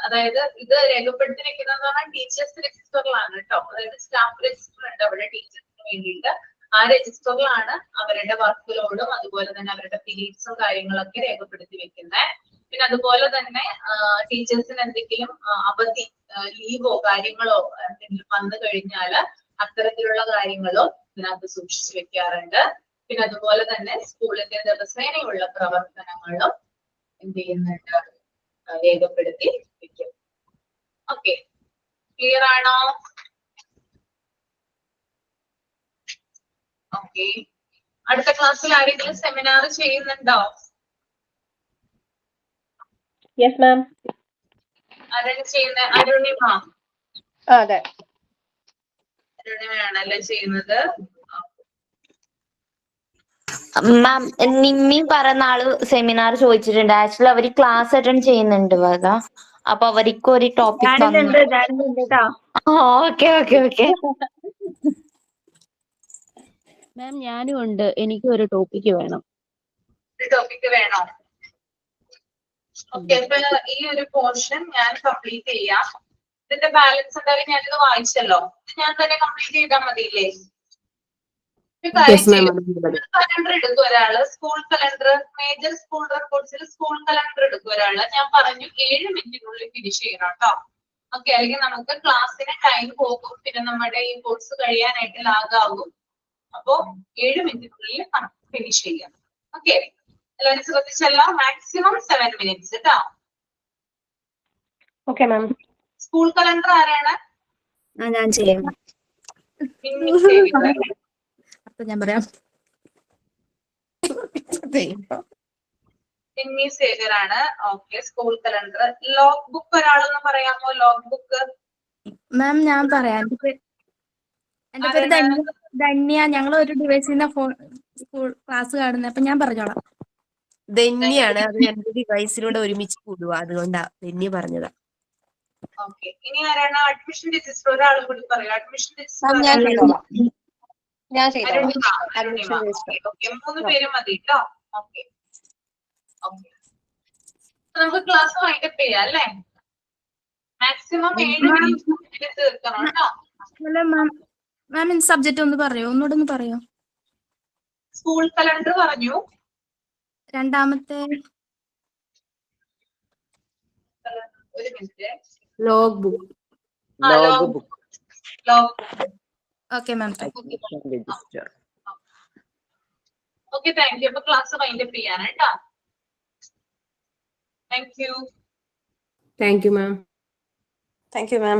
അതായത് ഇത് രേഖപ്പെടുത്തി വെക്കുന്നതെന്ന് പറഞ്ഞാൽ ടീച്ചേഴ്സ് രജിസ്റ്ററിലാണ് കേട്ടോ. അതായത് സ്റ്റാഫ് രജിസ്റ്റർ ഉണ്ട് അവിടെ ടീച്ചേഴ്സിന് വേണ്ടിയിട്ട്. ആ രജിസ്റ്ററിലാണ് അവരുടെ വർക്ക് ലോഡും അതുപോലെ തന്നെ അവരുടെ പീരീഡ്സും കാര്യങ്ങളൊക്കെ രേഖപ്പെടുത്തി വെക്കുന്നത്. പിന്നെ അതുപോലെ തന്നെ ടീച്ചേഴ്സിന് എന്തെങ്കിലും അവധി ലീവോ കാര്യങ്ങളോ എന്തെങ്കിലും വന്നു കഴിഞ്ഞാൽ അത്തരത്തിലുള്ള കാര്യങ്ങളും ഇതിനകത്ത് സൂക്ഷിച്ചു വെക്കാറുണ്ട്. പിന്നെ അതുപോലെ തന്നെ സ്കൂളിന്റെ ദിവസേനയുള്ള പ്രവർത്തനങ്ങളും എന്ത് ചെയ്യുന്നുണ്ട്, രേഖപ്പെടുത്തി വെക്കും. ഓക്കെ, ക്ലിയർ ആണോ? ഓക്കെ, അടുത്ത ക്ലാസ്സിൽ ആരെങ്കിലും സെമിനാർ ചെയ്യുന്നുണ്ടോ? Yes ma'am. ആരാണ് ചെയ്യുന്നത്? അരുണിമ. അതെ, അരുണിമയാണല്ലേ ചെയ്യുന്നത്. മാം നിമ്മി പറയുന്ന ആള് സെമിനാർ ചോദിച്ചിട്ടുണ്ട്. ആക്ച്വലി അവര് ക്ലാസ് അറ്റൻഡ് ചെയ്യുന്നുണ്ട് വക. അപ്പൊ അവർക്ക് ഒരു ടോപ്പിക് ഓക്കെ ഓക്കെ ഓക്കെ. മാം ഞാനും ഉണ്ട്, എനിക്ക് ഒരു ടോപ്പിക്ക് വേണം. ടോപ്പിക് വേണോ? ഓക്കെ, അപ്പൊ ഈ ഒരു പോർഷൻ ഞാൻ കംപ്ലീറ്റ് ചെയ്യാം. ഇതിന്റെ ബാലൻസ് എന്തായാലും ഞാനിത് വായിച്ചല്ലോ, ഞാൻ തന്നെ കംപ്ലീറ്റ് ചെയ്താൽ മതിയില്ലേ? കലണ്ടർ എടുക്കും ഒരാള്, സ്കൂൾ കലണ്ടർ, മേജർ സ്കൂൾ റെക്കോർഡ്സിൽ സ്കൂൾ കലണ്ടർ എടുക്കും ഒരാള്. ഞാൻ പറഞ്ഞു 7 മിനിറ്റിനുള്ളിൽ ഫിനിഷ് ചെയ്യണം കേട്ടോ. ഓക്കെ, അല്ലെങ്കിൽ നമുക്ക് ക്ലാസ്സിന് ടൈം പോകും, പിന്നെ നമ്മുടെ ഈ കോഴ്സ് കഴിയാനായിട്ട് ലാഗാകും. അപ്പോ 7 മിനിറ്റിനുള്ളിൽ ഫിനിഷ് ചെയ്യാം. ഓക്കെ, എല്ലാവരും ശ്രദ്ധിച്ചല്ലോ. മാക്സിമം 7 മിനിറ്റ്സ് കേട്ടോ. Okay ma'am. സ്കൂൾ കലണ്ടർ ആരാണ്? ഞാൻ ചെയ്യാം. അപ്പൊ ഞാൻ പറയാം. സേവറാണ്. Okay, school calendar. Log book ഒരാളൊന്ന് പറയാമോ? ലോഗ് ബുക്ക് മാം ഞാൻ പറയാം. എന്റെ പേര് ധന്യ. ഞങ്ങൾ ഒരു ഡിവൈസിന്റെ സ്കൂൾ ക്ലാസ് കാണുന്നത്. അപ്പൊ ഞാൻ പറഞ്ഞോളാം. ധന്യാണ്, അത് രണ്ട് ഡിവൈസിലൂടെ ഒരുമിച്ച് കൂടുക, അതുകൊണ്ടാ ധന്യ പറഞ്ഞതാ. ഓക്കെ, ഇനി ആരാണ്? അഡ്മിഷൻ രജിസ്റ്റർ ഒരാളും കൂടി പറയാം. Admission register Arunima. ഓക്കെ, 3 പേര് മതി കേട്ടോ. ഓക്കെ ഓക്കെ, നമുക്ക് ക്ലാസ് വൈൻഡപ്പ് ചെയ്യാം അല്ലേ? മാക്സിമം 7 മിനിറ്റ് തീർക്കണം കേട്ടോ. മാം സബ്ജക്റ്റ് ഒന്ന് പറയോ? ഒന്നുകൂടെ ഒന്ന് പറയോ? സ്കൂൾ കലണ്ടർ പറഞ്ഞു. രണ്ടാമത്തെ ഒരു minute. Log book. Log book. Okay ma'am. Okay, thank U. അപ്പൊ ക്ലാസ് വൈൻഡപ്പ് ചെയ്യാനാ കേട്ടോ. Thank you. Thank you ma'am. Thank you ma'am.